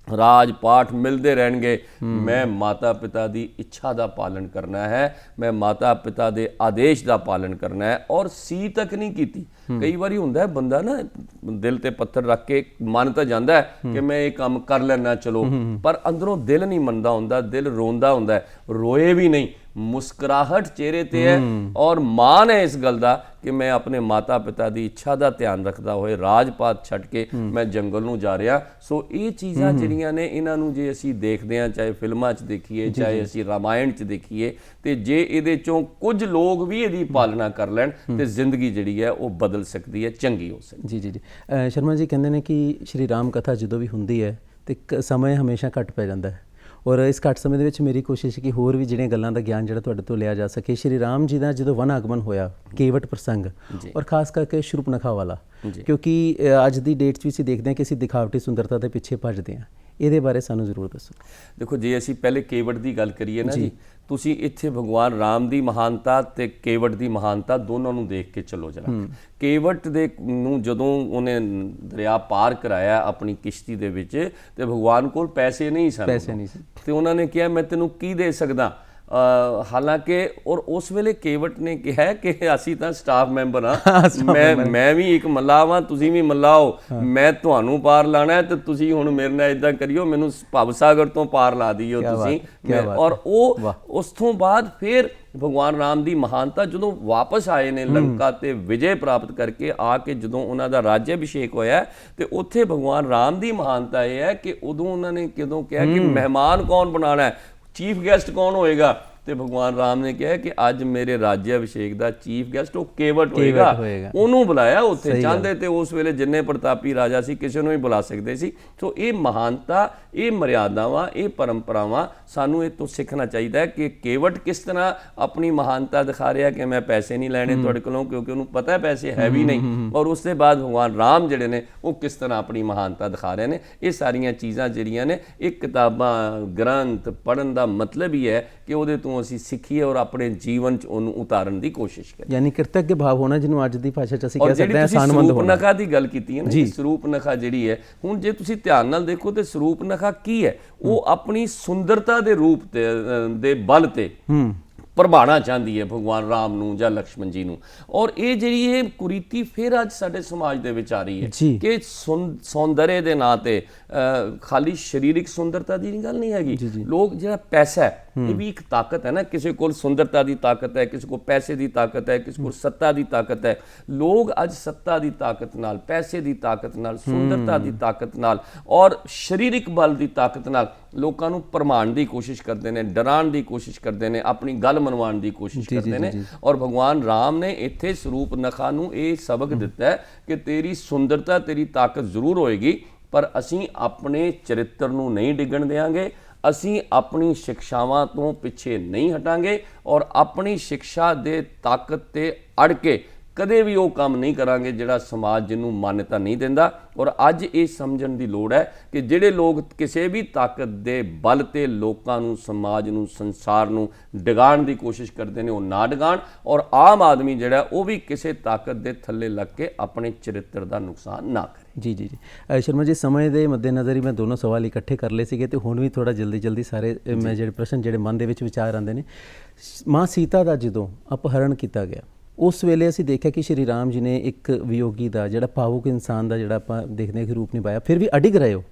ਰਾਜ ਪਾਠ ਮਿਲਦੇ ਰਹਿਣਗੇ, ਮੈਂ ਮਾਤਾ ਪਿਤਾ ਦੀ ਇੱਛਾ ਦਾ ਪਾਲਣ ਕਰਨਾ ਹੈ, ਮੈਂ ਮਾਤਾ ਪਿਤਾ ਦੇ ਆਦੇਸ਼ ਦਾ ਪਾਲਣ ਕਰਨਾ ਹੈ। ਔਰ ਸੀ ਤੱਕ ਨਹੀਂ ਕੀਤੀ। ਕਈ ਵਾਰੀ ਹੁੰਦਾ ਹੈ ਬੰਦਾ ਨਾ ਦਿਲ ਤੇ ਪੱਥਰ ਰੱਖ ਕੇ ਮੰਨ ਤਾਂ ਜਾਂਦਾ ਹੈ ਕਿ ਮੈਂ ਇਹ ਕੰਮ ਕਰ ਲੈਣਾ ਚਲੋ, ਪਰ ਅੰਦਰੋਂ ਦਿਲ ਨਹੀਂ ਮੰਨਦਾ ਹੁੰਦਾ, ਦਿਲ ਰੋਂਦਾ ਹੁੰਦਾ ਹੈ। ਰੋਏ ਵੀ ਨਹੀਂ, ਮੁਸਕਰਾਹਟ ਚਿਹਰੇ ਤੇ ਹੈ ਔਰ ਮਾਣ ਹੈ ਇਸ ਗੱਲ ਦਾ ਕਿ ਮੈਂ ਆਪਣੇ ਮਾਤਾ ਪਿਤਾ ਦੀ ਇੱਛਾ ਦਾ ਧਿਆਨ ਰੱਖਦਾ ਹੋਏ ਰਾਜ ਪਾਤ ਛੱਡ ਕੇ ਮੈਂ ਜੰਗਲ ਨੂੰ ਜਾ ਰਿਹਾ। ਸੋ ਇਹ ਚੀਜ਼ਾਂ ਜਿਹੜੀਆਂ ਨੇ ਇਹਨਾਂ ਨੂੰ ਜੇ ਅਸੀਂ ਦੇਖਦੇ ਹਾਂ, ਚਾਹੇ ਫਿਲਮਾਂ 'ਚ ਦੇਖੀਏ, ਚਾਹੇ ਅਸੀਂ ਰਾਮਾਇਣ 'ਚ ਦੇਖੀਏ, ਤੇ ਜੇ ਇਹਦੇ 'ਚੋਂ ਕੁਝ ਲੋਕ ਵੀ ਇਹਦੀ ਪਾਲਣਾ ਕਰ ਲੈਣ ਤੇ ਜ਼ਿੰਦਗੀ ਜਿਹੜੀ ਹੈ ਉਹ ਬਦਲ ਸਕਦੀ ਹੈ, ਚੰਗੀ ਹੋ ਸਕਦੀ। ਜੀ ਜੀ ਜੀ ਸ਼ਰਮਾ ਜੀ ਕਹਿੰਦੇ ਨੇ ਕਿ ਸ਼੍ਰੀ ਰਾਮ ਕਥਾ ਜਦੋਂ ਵੀ ਹੁੰਦੀ ਹੈ ਤੇ ਸਮੇਂ ਹਮੇਸ਼ਾ ਘੱਟ ਪੈ ਜਾਂਦਾ ਹੈ, ਔਰ ਇਸ ਘੱਟ ਸਮੇਂ ਦੇ ਵਿੱਚ ਮੇਰੀ ਕੋਸ਼ਿਸ਼ ਕਿ ਹੋਰ ਵੀ ਜਿਹੜੀਆਂ ਗੱਲਾਂ ਦਾ ਗਿਆਨ ਜਿਹੜਾ ਤੁਹਾਡੇ ਤੋਂ ਲਿਆ ਜਾ ਸਕੇ। ਸ਼੍ਰੀ ਰਾਮ ਜੀ ਦਾ ਜਦੋਂ ਵਨ ਆਗਮਨ ਹੋਇਆ, ਕੇਵਟ ਪ੍ਰਸੰਗ, ਔਰ ਖਾਸ ਕਰਕੇ ਸ਼ੁਰਪਨਖਾ ਵਾਲਾ, ਕਿਉਂਕਿ ਅੱਜ ਦੀ ਡੇਟ 'ਚ ਵੀ ਅਸੀਂ ਦੇਖਦੇ ਹਾਂ ਕਿ ਅਸੀਂ ਦਿਖਾਵਟੀ ਸੁੰਦਰਤਾ ਦੇ ਪਿੱਛੇ ਭੱਜਦੇ ਹਾਂ, ਇਹਦੇ ਬਾਰੇ ਸਾਨੂੰ ਜ਼ਰੂਰ ਦੱਸੋ। ਦੇਖੋ, ਜੇ ਅਸੀਂ ਪਹਿਲੇ ਕੇਵਟ ਦੀ ਗੱਲ ਕਰੀਏ ਨਾ ਜੀ, ਤੁਸੀਂ ਇੱਥੇ ਭਗਵਾਨ ਰਾਮ ਦੀ ਮਹਾਨਤਾ ਤੇ ਕੇਵਟ ਦੀ ਮਹਾਨਤਾ ਦੋਨਾਂ ਨੂੰ ਦੇਖ ਕੇ ਚੱਲੋ ਜਰਾ। ਕੇਵਟ ਦੇ ਨੂੰ ਜਦੋਂ ਉਹਨੇ ਦਰਿਆ ਪਾਰ ਕਰਾਇਆ ਆਪਣੀ ਕਿਸ਼ਤੀ ਦੇ ਵਿੱਚ, ਤੇ ਭਗਵਾਨ ਕੋਲ ਪੈਸੇ ਨਹੀਂ ਸਨ, ਤੇ ਉਹਨਾਂ ਨੇ ਕਿਹਾ ਮੈਂ ਤੈਨੂੰ ਕੀ ਦੇ ਸਕਦਾ। ਹਾਲਾਂਕਿ ਔਰ ਉਸ ਵੇਲੇ ਕੇਵਟ ਨੇ ਕਿਹਾ ਕਿ ਅਸੀਂ ਤਾਂ ਸਟਾਫ ਮੈਂਬਰ ਹਾਂ, ਮੈਂ ਵੀ ਇੱਕ ਮੱਲਾ ਵਾਂ, ਤੁਸੀਂ ਵੀ ਮੱਲਾ ਹੋ, ਮੈਂ ਤੁਹਾਨੂੰ ਪਾਰ ਲਾਣਾ ਤੇ ਤੁਸੀਂ ਹੁਣ ਮੇਰੇ ਨਾਲ ਇਦਾਂ ਕਰਿਓ, ਮੈਨੂੰ ਭਵ ਸਾਗਰ ਤੋਂ ਪਾਰ ਲਾ ਦਿਓ ਤੁਸੀਂ। ਔਰ ਉਹ ਉਸ ਤੋਂ ਬਾਅਦ ਫਿਰ ਭਗਵਾਨ ਰਾਮ ਦੀ ਮਹਾਨਤਾ ਜਦੋਂ ਵਾਪਸ ਆਏ ਨੇ ਲੰਕਾ ਤੇ ਵਿਜੇ ਪ੍ਰਾਪਤ ਕਰਕੇ ਆ ਕੇ, ਜਦੋਂ ਉਹਨਾਂ ਦਾ ਰਾਜ ਅਭਿਸ਼ੇਕ ਹੋਇਆ ਤੇ ਉੱਥੇ ਭਗਵਾਨ ਰਾਮ ਦੀ ਮਹਾਨਤਾ ਇਹ ਹੈ ਕਿ ਉਦੋਂ ਉਹਨਾਂ ਨੇ ਕਦੋਂ ਕਿਹਾ ਕਿ ਮਹਿਮਾਨ ਕੌਣ ਬਣਾਉਣਾ ਹੈ, ਚੀਫ ਗੈਸਟ ਕੌਣ ਹੋਏਗਾ, ਤੇ ਭਗਵਾਨ ਰਾਮ ਨੇ ਕਿਹਾ ਕਿ ਅੱਜ ਮੇਰੇ ਰਾਜ ਅਭਿਸ਼ੇਕ ਦਾ ਚੀਫ ਗੈਸਟ ਉਹ ਕੇਵਟ ਹੋਏਗਾ। ਉਹਨੂੰ ਬੁਲਾਇਆ ਉੱਥੇ, ਚਾਹੁੰਦੇ ਤੇ ਉਸ ਵੇਲੇ ਜਿੰਨੇ ਪ੍ਰਤਾਪੀ ਰਾਜਾ ਸੀ ਕਿਸੇ ਨੂੰ ਵੀ ਬੁਲਾ ਸਕਦੇ ਸੀ। ਸੋ ਇਹ ਮਹਾਨਤਾ, ਇਹ ਮਰਿਆਦਾਵਾਂ, ਇਹ ਪਰੰਪਰਾਵਾਂ ਸਾਨੂੰ ਇਹ ਤੋਂ ਸਿੱਖਣਾ ਚਾਹੀਦਾ ਹੈ ਕਿ ਕੇਵਟ ਕਿਸ ਤਰ੍ਹਾਂ ਆਪਣੀ ਮਹਾਨਤਾ ਦਿਖਾ ਰਿਹਾ ਕਿ ਮੈਂ ਪੈਸੇ ਨਹੀਂ ਲੈਣੇ ਤੁਹਾਡੇ ਕੋਲੋਂ, ਕਿਉਂਕਿ ਉਹਨੂੰ ਪਤਾ ਹੈ ਪੈਸੇ ਹੈ ਵੀ ਨਹੀਂ। ਔਰ ਉਸ ਤੋਂ ਬਾਅਦ ਭਗਵਾਨ ਰਾਮ ਜਿਹੜੇ ਨੇ ਉਹ ਕਿਸ ਤਰ੍ਹਾਂ ਆਪਣੀ ਮਹਾਨਤਾ ਦਿਖਾ ਰਹੇ ਨੇ। ਇਹ ਸਾਰੀਆਂ ਚੀਜ਼ਾਂ ਜਿਹੜੀਆਂ ਨੇ ਇਹ ਕਿਤਾਬਾਂ ਗ੍ਰੰਥ ਪੜ੍ਹਨ ਦਾ ਮਤਲਬ ਹੀ ਹੈ ਕਿ ਉਹਦੇ ਤੋਂ ਅਸੀਂ ਸਿੱਖੀਏ ਔਰ ਆਪਣੇ ਜੀਵਨ 'ਚ ਉਹਨੂੰ ਉਤਾਰਨ ਦੀ ਕੋਸ਼ਿਸ਼ ਕਰੀਏ। ਯਾਨੀ ਕਿਰਤਕ ਭਾਵ ਹੋਣਾ, ਜਿਹਨੂੰ ਅੱਜ ਦੀ ਭਾਸ਼ਾ 'ਚ ਅਸੀਂ ਕਹਿ ਸਕਦੇ ਹਾਂ ਸਾਨਮੰਦ ਹੋਣਾ। ਸਰੂਪਨਖਾ ਦੀ ਗੱਲ ਕੀਤੀ ਹੈ ਨਾ, ਸਰੂਪਨਖਾ ਜਿਹੜੀ ਹੈ, ਹੁਣ ਜੇ ਤੁਸੀਂ ਧਿਆਨ ਨਾਲ ਦੇਖੋ ਤੇ ਸਰੂਪਨਖਾ ਕੀ ਹੈ, ਉਹ ਆਪਣੀ ਸੁੰਦਰਤਾ ਦੇ ਰੂਪ ਦੇ ਬਲ ਤੇ ਪ੍ਰਭਾਣਾ ਚਾਹੁੰਦੀ ਹੈ ਭਗਵਾਨ ਰਾਮ ਨੂੰ ਜਾਂ ਲਕਸ਼ਮਣ ਜੀ ਨੂੰ। ਔਰ ਇਹ ਜਿਹੜੀ ਇਹ ਕੁਰੀਤੀ ਫਿਰ ਅੱਜ ਸਾਡੇ ਸਮਾਜ ਦੇ ਵਿੱਚ ਆ ਰਹੀ ਹੈ ਕਿ ਸੌਂਦਰਯ ਦੇ ਨਾਂ ਤੇ ਖਾਲੀ ਸਰੀਰਕ ਸੁੰਦਰਤਾ ਦੀ ਗੱਲ ਨਹੀਂ ਹੈਗੀ। ਲੋਕ ਜਿਹੜਾ ਪੈਸਾ ਹੈ, ਇਹ ਵੀ ਇੱਕ ਤਾਕਤ ਹੈ ਨਾ, ਕਿਸੇ ਕੋਲ ਸੁੰਦਰਤਾ ਦੀ ਤਾਕਤ ਹੈ, ਕਿਸੇ ਕੋਲ ਪੈਸੇ ਦੀ ਤਾਕਤ ਹੈ, ਕਿਸੇ ਕੋਲ ਸੱਤਾ ਦੀ ਤਾਕਤ ਹੈ। ਲੋਕ ਅੱਜ ਸੱਤਾ ਦੀ ਤਾਕਤ ਨਾਲ, ਪੈਸੇ ਦੀ ਤਾਕਤ ਨਾਲ, ਸੁੰਦਰਤਾ ਦੀ ਤਾਕਤ ਨਾਲ ਔਰ ਸਰੀਰਕ ਬਲ ਦੀ ਤਾਕਤ ਨਾਲ ਲੋਕਾਂ ਨੂੰ ਭਰਮਾਉਣ ਦੀ ਕੋਸ਼ਿਸ਼ ਕਰਦੇ ਨੇ, ਡਰਾਉਣ ਦੀ ਕੋਸ਼ਿਸ਼ ਕਰਦੇ ਨੇ, ਆਪਣੀ ਗੱਲ ਮਨਵਾਉਣ ਦੀ ਕੋਸ਼ਿਸ਼ ਕਰਦੇ ਨੇ। ਔਰ ਭਗਵਾਨ ਰਾਮ ਨੇ ਇੱਥੇ ਸਰੂਪਨਖਾ ਨੂੰ ਇਹ ਸਬਕ ਦਿੱਤਾ ਹੈ ਕਿ ਤੇਰੀ ਸੁੰਦਰਤਾ, ਤੇਰੀ ਤਾਕਤ ਜ਼ਰੂਰ ਹੋਏਗੀ, ਪਰ ਅਸੀਂ ਆਪਣੇ ਚਰਿੱਤਰ ਨੂੰ ਨਹੀਂ ਡਿੱਗਣ ਦੇਵਾਂਗੇ, ਅਸੀਂ ਆਪਣੀ ਸਿੱਖਿਆਵਾਂ ਤੋਂ ਪਿੱਛੇ ਨਹੀਂ ਹਟਾਂਗੇ ਔਰ ਆਪਣੀ ਸਿੱਖਿਆ ਦੇ ਤਾਕਤ ਤੇ ਅੜ ਕੇ ਕਦੇ ਵੀ ਉਹ ਕੰਮ ਨਹੀਂ ਕਰਾਂਗੇ ਜਿਹੜਾ ਸਮਾਜ ਜਿਹਨੂੰ ਮਾਨਤਾ ਨਹੀਂ ਦਿੰਦਾ। ਔਰ ਅੱਜ ਇਹ ਸਮਝਣ ਦੀ ਲੋੜ ਹੈ ਕਿ ਜਿਹੜੇ ਲੋਕ ਕਿਸੇ ਵੀ ਤਾਕਤ ਦੇ ਬਲ ਤੇ ਲੋਕਾਂ ਨੂੰ, ਸਮਾਜ ਨੂੰ, ਸੰਸਾਰ ਨੂੰ ਡਗਾਉਣ ਦੀ ਕੋਸ਼ਿਸ਼ ਕਰਦੇ ਨੇ, ਉਹ ਨਾ ਡਗਾਉਣ। ਔਰ ਆਮ ਆਦਮੀ ਜਿਹੜਾ ਉਹ ਵੀ ਕਿਸੇ ਤਾਕਤ ਦੇ ਥੱਲੇ ਲੱਗ ਕੇ ਆਪਣੇ ਚਰਿੱਤਰ ਦਾ ਨੁਕਸਾਨ ਨਾ ਕਰੇ। ਜੀ ਜੀ ਜੀ ਸ਼ਰਮਾ ਜੀ, ਸਮੇਂ ਦੇ ਮੱਦੇਨਜ਼ਰ ਹੀ ਮੈਂ ਦੋਨੋਂ ਸਵਾਲ ਇਕੱਠੇ ਕਰ ਲਏ ਸੀਗੇ, ਤੇ ਹੁਣ ਵੀ ਥੋੜਾ ਜਲਦੀ ਸਾਰੇ ਮੈਂ ਜਿਹੜੇ ਪ੍ਰਸ਼ਨ ਜਿਹੜੇ ਮਨ ਦੇ ਵਿੱਚ ਵਿਚਾਰ ਆਉਂਦੇ ਨੇ। ਮਾਂ ਸੀਤਾ ਦਾ ਜਦੋਂ ਅਪਹਰਣ ਕੀਤਾ ਗਿਆ, ਉਸ ਵੇਲੇ ਅਸੀਂ ਦੇਖਿਆ ਕਿ ਸ਼੍ਰੀ ਰਾਮ ਜੀ ਨੇ ਇੱਕ ਵਿਯੋਗੀ ਦਾ, ਜਿਹੜਾ ਭਾਵੁਕ ਇਨਸਾਨ ਦਾ ਜਿਹੜਾ ਆਪਾਂ ਦੇਖਦੇ ਹਾਂ ਕਿ ਰੂਪ ਨਿਭਾਇਆ, ਫਿਰ ਵੀ ਅਡਿਗ ਰਹੇ ਹੋ।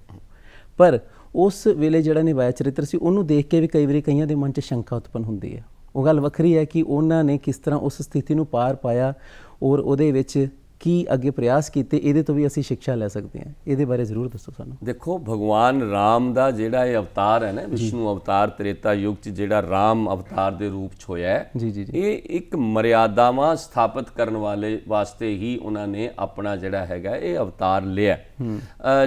ਪਰ ਉਸ ਵੇਲੇ ਜਿਹੜਾ ਨਿਭਾਇਆ ਚਰਿੱਤਰ ਸੀ, ਉਹਨੂੰ ਦੇਖ ਕੇ ਵੀ ਕਈ ਵਾਰੀ ਕਈਆਂ ਦੇ ਮਨ 'ਚ ਸ਼ੰਕਾ ਉਤਪੰਨ ਹੁੰਦੀ ਹੈ। ਉਹ ਗੱਲ ਵੱਖਰੀ ਹੈ ਕਿ ਉਹਨਾਂ ਨੇ ਕਿਸ ਤਰ੍ਹਾਂ ਉਸ ਸਥਿਤੀ ਨੂੰ ਪਾਰ ਪਾਇਆ ਔਰ ਉਹਦੇ ਵਿੱਚ ਕੀ ਅੱਗੇ ਪ੍ਰਯਾਸ ਕੀਤੇ, ਇਹਦੇ ਤੋਂ ਵੀ ਅਸੀਂ ਸਿੱਖਿਆ ਲੈ ਸਕਦੇ ਹਾਂ? ਇਹਦੇ ਬਾਰੇ ਜ਼ਰੂਰ ਦੱਸੋ ਸਾਨੂੰ। ਦੇਖੋ, ਭਗਵਾਨ ਰਾਮ ਦਾ ਜਿਹੜਾ ਇਹ ਅਵਤਾਰ ਹੈ ਨਾ, ਵਿਸ਼ਨੂੰ ਅਵਤਾਰ ਤ੍ਰੇਤਾ ਯੁੱਗ 'ਚ ਜਿਹੜਾ ਰਾਮ ਅਵਤਾਰ ਦੇ ਰੂਪ 'ਚ ਹੋਇਆ ਹੈ, ਇਹ ਇੱਕ ਮਰਿਆਦਾਵਾਂ ਸਥਾਪਿਤ ਕਰਨ ਵਾਸਤੇ ਹੀ ਉਹਨਾਂ ਨੇ ਆਪਣਾ ਜਿਹੜਾ ਹੈਗਾ ਇਹ ਅਵਤਾਰ ਲਿਆ।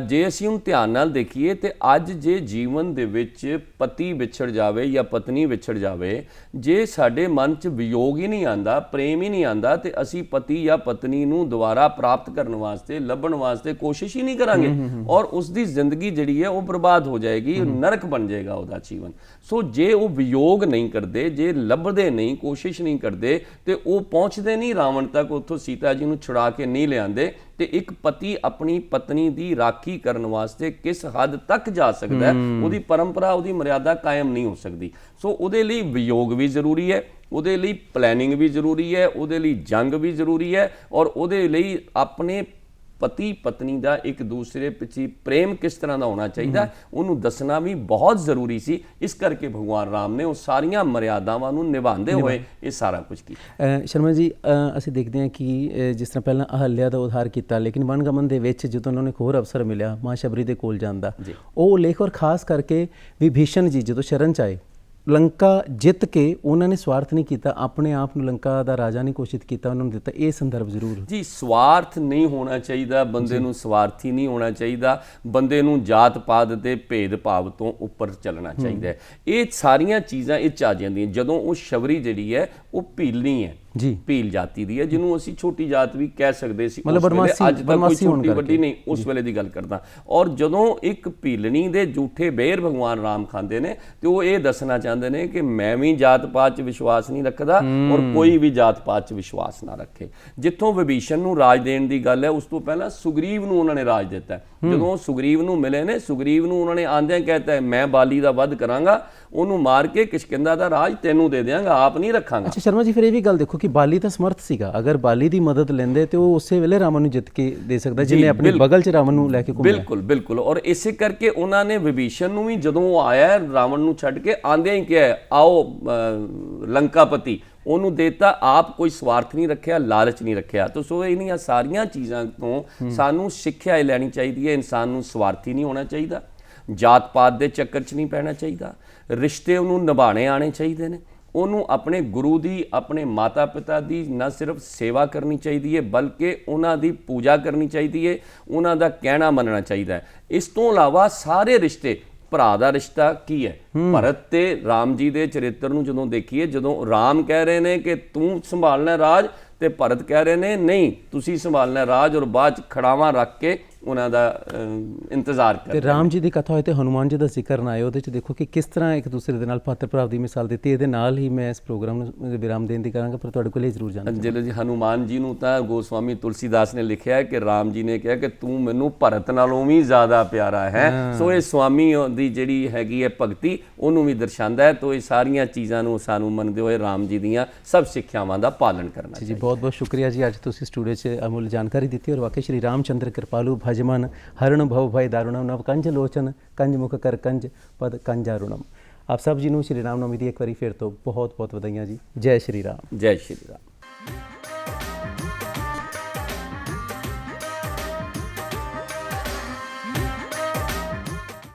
ਜੇ ਅਸੀਂ ਹੁਣ ਧਿਆਨ ਨਾਲ ਦੇਖੀਏ ਤੇ ਅੱਜ ਜੇ ਜੀਵਨ ਦੇ ਵਿੱਚ ਪਤੀ ਵਿਛੜ ਜਾਵੇ ਜਾਂ ਪਤਨੀ ਵਿਛੜ ਜਾਵੇ, ਜੇ ਸਾਡੇ ਮਨ 'ਚ ਵਿਯੋਗ ਹੀ ਨਹੀਂ ਆਉਂਦਾ, ਪ੍ਰੇਮ ਹੀ ਨਹੀਂ ਆਉਂਦਾ, ਤੇ ਅਸੀਂ ਪਤੀ ਜਾਂ ਪਤਨੀ ਨੂੰ ਦੁਬਾਰਾ ਪ੍ਰਾਪਤ ਕਰਨ ਵਾਸਤੇ, ਲੱਭਣ ਵਾਸਤੇ ਕੋਸ਼ਿਸ਼ ਹੀ ਨਹੀਂ ਕਰਾਂਗੇ ਔਰ ਉਸ ਦੀ ਜ਼ਿੰਦਗੀ ਜਿਹੜੀ ਹੈ ਉਹ ਬਰਬਾਦ ਹੋ ਜਾਏਗੀ, ਨਰਕ ਬਣ ਜਾਏਗਾ ਉਹਦਾ ਜੀਵਨ। ਸੋ ਜੇ ਉਹ ਵਿਯੋਗ ਨਹੀਂ ਕਰਦੇ, ਜੇ ਲੱਭਦੇ ਨਹੀਂ, ਕੋਸ਼ਿਸ਼ ਨਹੀਂ ਕਰਦੇ, ਤੇ ਉਹ ਪਹੁੰਚਦੇ ਨਹੀਂ ਰਾਵਣ ਤੱਕ, ਉੱਥੋਂ ਸੀਤਾ ਜੀ ਨੂੰ ਛੁਡਾ ਕੇ ਨਹੀਂ ਲਿਆਂਦੇ, ਤੇ ਇੱਕ ਪਤੀ ਆਪਣੀ ਪਤਨੀ ਦੀ ਰਾਖੀ ਕਰਨ ਵਾਸਤੇ ਕਿਸ ਹੱਦ ਤੱਕ ਜਾ ਸਕਦਾ ਹੈ, ਉਹਦੀ ਪਰੰਪਰਾ, ਉਹਦੀ ਮਰਿਆਦਾ ਕਾਇਮ ਨਹੀਂ ਹੋ ਸਕਦੀ। ਸੋ ਉਹਦੇ ਲਈ ਵਿਯੋਗ ਵੀ ਜ਼ਰੂਰੀ ਹੈ, ਉਹਦੇ ਲਈ ਪਲੈਨਿੰਗ ਵੀ ਜ਼ਰੂਰੀ ਹੈ, ਉਹਦੇ ਲਈ ਜੰਗ ਵੀ ਜ਼ਰੂਰੀ ਹੈ, ਔਰ ਉਹਦੇ ਲਈ ਆਪਣੇ ਪਤੀ ਪਤਨੀ ਦਾ ਇੱਕ ਦੂਸਰੇ ਪਿੱਛੇ ਪ੍ਰੇਮ ਕਿਸ ਤਰ੍ਹਾਂ ਦਾ ਹੋਣਾ ਚਾਹੀਦਾ ਉਹਨੂੰ ਦੱਸਣਾ ਵੀ ਬਹੁਤ ਜ਼ਰੂਰੀ ਸੀ। ਇਸ ਕਰਕੇ ਭਗਵਾਨ ਰਾਮ ਨੇ ਉਹ ਸਾਰੀਆਂ ਮਰਿਆਦਾਵਾਂ ਨੂੰ ਨਿਭਾਉਂਦੇ ਹੋਏ ਇਹ ਸਾਰਾ ਕੁਝ ਕੀਤਾ। ਸ਼ਰਮਾ ਜੀ, ਅਸੀਂ ਦੇਖਦੇ ਹਾਂ ਕਿ ਜਿਸ ਤਰ੍ਹਾਂ ਪਹਿਲਾਂ ਅਹਲਿਆ ਦਾ ਉਧਾਰ ਕੀਤਾ, ਲੇਕਿਨ ਵਣਗਮਨ ਦੇ ਵਿੱਚ ਜਦੋਂ ਉਹਨਾਂ ਨੂੰ ਇੱਕ ਹੋਰ ਅਵਸਰ ਮਿਲਿਆ ਮਾਂ ਸ਼ਬਰੀ ਦੇ ਕੋਲ ਜਾਣ ਦਾ, ਉਹ ਲੇਖ ਔਰ ਖਾਸ ਕਰਕੇ ਵਿਭੀਸ਼ਣ ਜੀ ਜਦੋਂ ਸ਼ਰਨ 'ਚ ਆਏ, ਲੰਕਾ ਜਿੱਤ ਕੇ ਉਹਨਾਂ ਨੇ ਸਵਾਰਥ ਨਹੀਂ ਕੀਤਾ, ਆਪਣੇ ਆਪ ਨੂੰ ਲੰਕਾ ਦਾ ਰਾਜਾ ਨਹੀਂ ਘੋਸ਼ਿਤ ਕੀਤਾ, ਉਹਨਾਂ ਨੂੰ ਦਿੱਤਾ। ਇਹ ਸੰਦਰਭ ਜ਼ਰੂਰ ਜੀ, ਸਵਾਰਥ ਨਹੀਂ ਹੋਣਾ ਚਾਹੀਦਾ, ਬੰਦੇ ਨੂੰ ਸਵਾਰਥੀ ਨਹੀਂ ਹੋਣਾ ਚਾਹੀਦਾ, ਬੰਦੇ ਨੂੰ ਜਾਤ ਪਾਤ ਦੇ ਭੇਦ ਭਾਵ ਤੋਂ ਉੱਪਰ ਚੱਲਣਾ ਚਾਹੀਦਾ ਹੈ। ਇਹ ਸਾਰੀਆਂ ਚੀਜ਼ਾਂ ਇਹ 'ਚ ਆ ਜਾਂਦੀਆਂ ਜਦੋਂ ਉਹ ਸ਼ਬਰੀ ਜਿਹੜੀ ਹੈ ਉਹ ਭੀਲਣੀ ਹੈ, ਭੀਲ ਜਾਤੀ ਦੀ ਹੈ, ਜਿਹਨੂੰ ਅਸੀਂ ਛੋਟੀ ਜਾਤ ਵੀ ਕਹਿ ਸਕਦੇ ਸੀ ਉਸ ਵੇਲੇ, ਅੱਜ ਤੱਕ ਕੋਈ ਛੋਟੀ ਵੱਡੀ ਨਹੀਂ, ਉਸ ਵੇਲੇ ਦੀ ਗੱਲ ਕਰਦਾ। ਔਰ ਜਦੋਂ ਇੱਕ ਭੀਲਣੀ ਦੇ ਝੂਠੇ ਬੇਰ ਭਗਵਾਨ ਰਾਮ ਖਾਂਦੇ ਨੇ ਤੇ ਉਹ ਇਹ ਦੱਸਣਾ ਚਾਹੁੰਦੇ ਨੇ ਕਿ ਮੈਂ ਵੀ ਜਾਤ ਪਾਤ 'ਚ ਵਿਸ਼ਵਾਸ ਨਹੀਂ ਰੱਖਦਾ ਔਰ ਕੋਈ ਵੀ ਜਾਤ ਪਾਤ 'ਚ ਵਿਸ਼ਵਾਸ ਨਾ ਰੱਖੇ। ਜਿੱਥੋਂ ਵਿਭੀਸ਼ਣ ਨੂੰ ਰਾਜ ਦੇਣ ਦੀ ਗੱਲ ਹੈ, ਉਸ ਤੋਂ ਪਹਿਲਾਂ ਸੁਗਰੀਵ ਨੂੰ ਉਹਨਾਂ ਨੇ ਰਾਜ ਦਿੱਤਾ। ਜਦੋਂ ਸੁਗਰੀਵ ਨੂੰ ਮਿਲੇ ਨੇ, ਸੁਗਰੀਵ ਨੂੰ ਉਹਨਾਂ ਨੇ ਆਂਦਿਆਂ ਕਹਿਤਾ ਹੈ ਮੈਂ ਬਾਲੀ ਦਾ ਵੱਧ ਕਰਾਂਗਾ, ਉਹਨੂੰ ਮਾਰ ਕੇ ਕਿਸ਼ਕਿੰਦਾ ਦਾ ਰਾਜ ਤੈਨੂੰ ਦੇ ਦਿਆਂਗਾ, ਆਪ ਨਹੀਂ ਰੱਖਾਂਗਾ। ਅੱਛਾ ਸ਼ਰਮਾ ਜੀ, ਫਿਰ ਇਹ ਵੀ ਗੱਲ ਦੇਖੋ ਕਿ ਬਾਲੀ ਤਾਂ ਸਮਰਥ ਸੀਗਾ, ਅਗਰ ਬਾਲੀ ਦੀ ਮਦਦ ਲੈਂਦੇ ਤੇ ਉਹ ਉਸੇ ਵੇਲੇ ਰਾਵਣ ਨੂੰ ਜਿੱਤ ਕੇ ਦੇ ਸਕਦਾ, ਜਿਹਨੇ ਆਪਣੇ ਬਗਲ 'ਚ ਰਾਵਣ ਨੂੰ ਲੈ ਕੇ ਘੁੰਮਿਆ। ਬਿਲਕੁਲ ਬਿਲਕੁਲ। ਔਰ ਇਸੇ ਕਰਕੇ ਉਹਨਾਂ ਨੇ ਵਿਭੀਸ਼ਣ ਨੂੰ ਵੀ ਜਦੋਂ ਉਹ ਆਇਆ ਰਾਵਣ ਨੂੰ ਛੱਡ ਕੇ, ਆਂਦਿਆਂ ਹੀ ਕਿਹਾ ਆਓ ਲੰਕਾਪਤੀ, ਉਹਨੂੰ ਦੇਤਾ, ਆਪ ਕੋਈ ਸਵਾਰਥ ਨਹੀਂ ਰੱਖਿਆ, ਲਾਲਚ ਨਹੀਂ ਰੱਖਿਆ। ਤਾਂ ਸੋ ਇਹਨੀਆਂ ਸਾਰੀਆਂ ਚੀਜ਼ਾਂ ਤੋਂ ਸਾਨੂੰ ਸਿੱਖਿਆ ਇਹ ਲੈਣੀ ਚਾਹੀਦੀ ਹੈ, ਇਨਸਾਨ ਨੂੰ ਸਵਾਰਥੀ ਨਹੀਂ ਹੋਣਾ ਚਾਹੀਦਾ, ਜਾਤ ਪਾਤ ਦੇ ਚੱਕਰ 'ਚ ਨਹੀਂ ਪੈਣਾ ਚਾਹੀਦਾ, ਰਿਸ਼ਤੇ ਉਹਨੂੰ ਨਿਭਾਉਣੇ ਆਉਣੇ ਚਾਹੀਦੇ ਨੇ, ਉਹਨੂੰ ਆਪਣੇ ਗੁਰੂ ਦੀ, ਆਪਣੇ ਮਾਤਾ ਪਿਤਾ ਦੀ ਨਾ ਸਿਰਫ ਸੇਵਾ ਕਰਨੀ ਚਾਹੀਦੀ ਹੈ ਬਲਕਿ ਉਹਨਾਂ ਦੀ ਪੂਜਾ ਕਰਨੀ ਚਾਹੀਦੀ ਹੈ, ਉਹਨਾਂ ਦਾ ਕਹਿਣਾ ਮੰਨਣਾ ਚਾਹੀਦਾ ਹੈ। ਇਸ ਤੋਂ ਇਲਾਵਾ ਸਾਰੇ ਰਿਸ਼ਤੇ, ਭਰਾ ਦਾ ਰਿਸ਼ਤਾ ਕੀ ਹੈ, ਭਰਤ ਤੇ ਰਾਮ ਜੀ ਦੇ ਚਰਿੱਤਰ ਨੂੰ ਜਦੋਂ ਦੇਖੀਏ, ਜਦੋਂ ਰਾਮ ਕਹਿ ਰਹੇ ਨੇ ਕਿ ਤੂੰ ਸੰਭਾਲਣਾ ਰਾਜ ਤੇ ਭਰਤ ਕਹਿ ਰਹੇ ਨੇ ਨਹੀਂ ਤੁਸੀਂ ਸੰਭਾਲਣਾ ਰਾਜ, ਔਰ ਬਾਅਦ 'ਚ ਖੜਾਵਾਂ ਰੱਖ ਕੇ ਉਹਨਾਂ ਦਾ ਇੰਤਜ਼ਾਰ ਕਰਦੇ। ਤੇ ਰਾਮ ਜੀ ਦੀ ਕਥਾ ਹੋਏ ਤੇ ਹਨੂਮਾਨ ਜੀ ਦਾ ਜ਼ਿਕਰ ਨਾ ਆਏ, ਉਹਦੇ 'ਚ ਦੇਖੋ ਕਿ ਕਿਸ ਤਰ੍ਹਾਂ ਇੱਕ ਦੂਸਰੇ ਦੇ ਨਾਲ ਪਾਤਰ ਭਰਾਵ ਦੀ ਮਿਸਾਲ ਦਿੱਤੀ। ਇਹਦੇ ਨਾਲ ਹੀ ਮੈਂ ਇਸ ਪ੍ਰੋਗਰਾਮ ਨੂੰ ਵਿਰਾਮ ਦੇਣ ਦੀ ਕਰਾਂਗਾ, ਪਰ ਤੁਹਾਡੇ ਕੋਲ ਇਹ ਜ਼ਰੂਰ ਜਾਣਨਾ ਜਦੋਂ ਜੀ ਹਨੂਮਾਨ ਜੀ ਨੂੰ ਤਾਂ ਗੋਸਵਾਮੀ ਤੁਲਸੀਦਾਸ ਨੇ ਲਿਖਿਆ ਕਿ ਰਾਮ ਜੀ ਨੇ ਕਿਹਾ ਕਿ ਤੂੰ ਮੈਨੂੰ ਭਰਤ ਨਾਲੋਂ ਵੀ ਜ਼ਿਆਦਾ ਪਿਆਰਾ ਹੈ। ਸੋ ਇਹ ਸਵਾਮੀ ਦੀ ਜਿਹੜੀ ਹੈਗੀ ਹੈ ਭਗਤੀ ਉਹਨੂੰ ਵੀ ਦਰਸਾਉਂਦਾ ਹੈ। ਤੋ ਇਹ ਸਾਰੀਆਂ ਚੀਜ਼ਾਂ ਨੂੰ ਸਾਨੂੰ ਮੰਨਦੇ ਹੋਏ ਰਾਮ ਜੀ ਦੀਆਂ ਸਭ ਸਿੱਖਿਆਵਾਂ ਦਾ ਪਾਲਣ ਕਰਨਾ ਚਾਹੀਦਾ। ਜੀ ਬਹੁਤ ਬਹੁਤ ਸ਼ੁਕਰੀਆ ਜੀ, ਅੱਜ ਤੁਸੀਂ ਸਟੂਡੀਓ 'ਚ ਅਮੁੱਲ ਜਾਣਕਾਰੀ ਦਿੱਤੀ। ਔਰ ਵਾਕਈ ਸ਼੍ਰੀ ਰਾਮਚੰਦਰ ਕਿਰਪਾਲੂ ਭਜਮਨ ਹਰਣ ਭਵ ਭय दारुणम नव कंज लोचन कंज मुख कर कंज पद कंजारुणम। आप सब जी ਨੂੰ ਸ਼੍ਰੀ ਰਾਮ ਨਵਮੀ ਦੀ ਇੱਕ ਵਾਰੀ ਫਿਰ ਤੋਂ ਬਹੁਤ ਬਹੁਤ ਵਧਾਈਆਂ ਜੀ। ਜੈ ਸ਼੍ਰੀ ਰਾਮ। ਜੈ ਸ਼੍ਰੀ ਰਾਮ।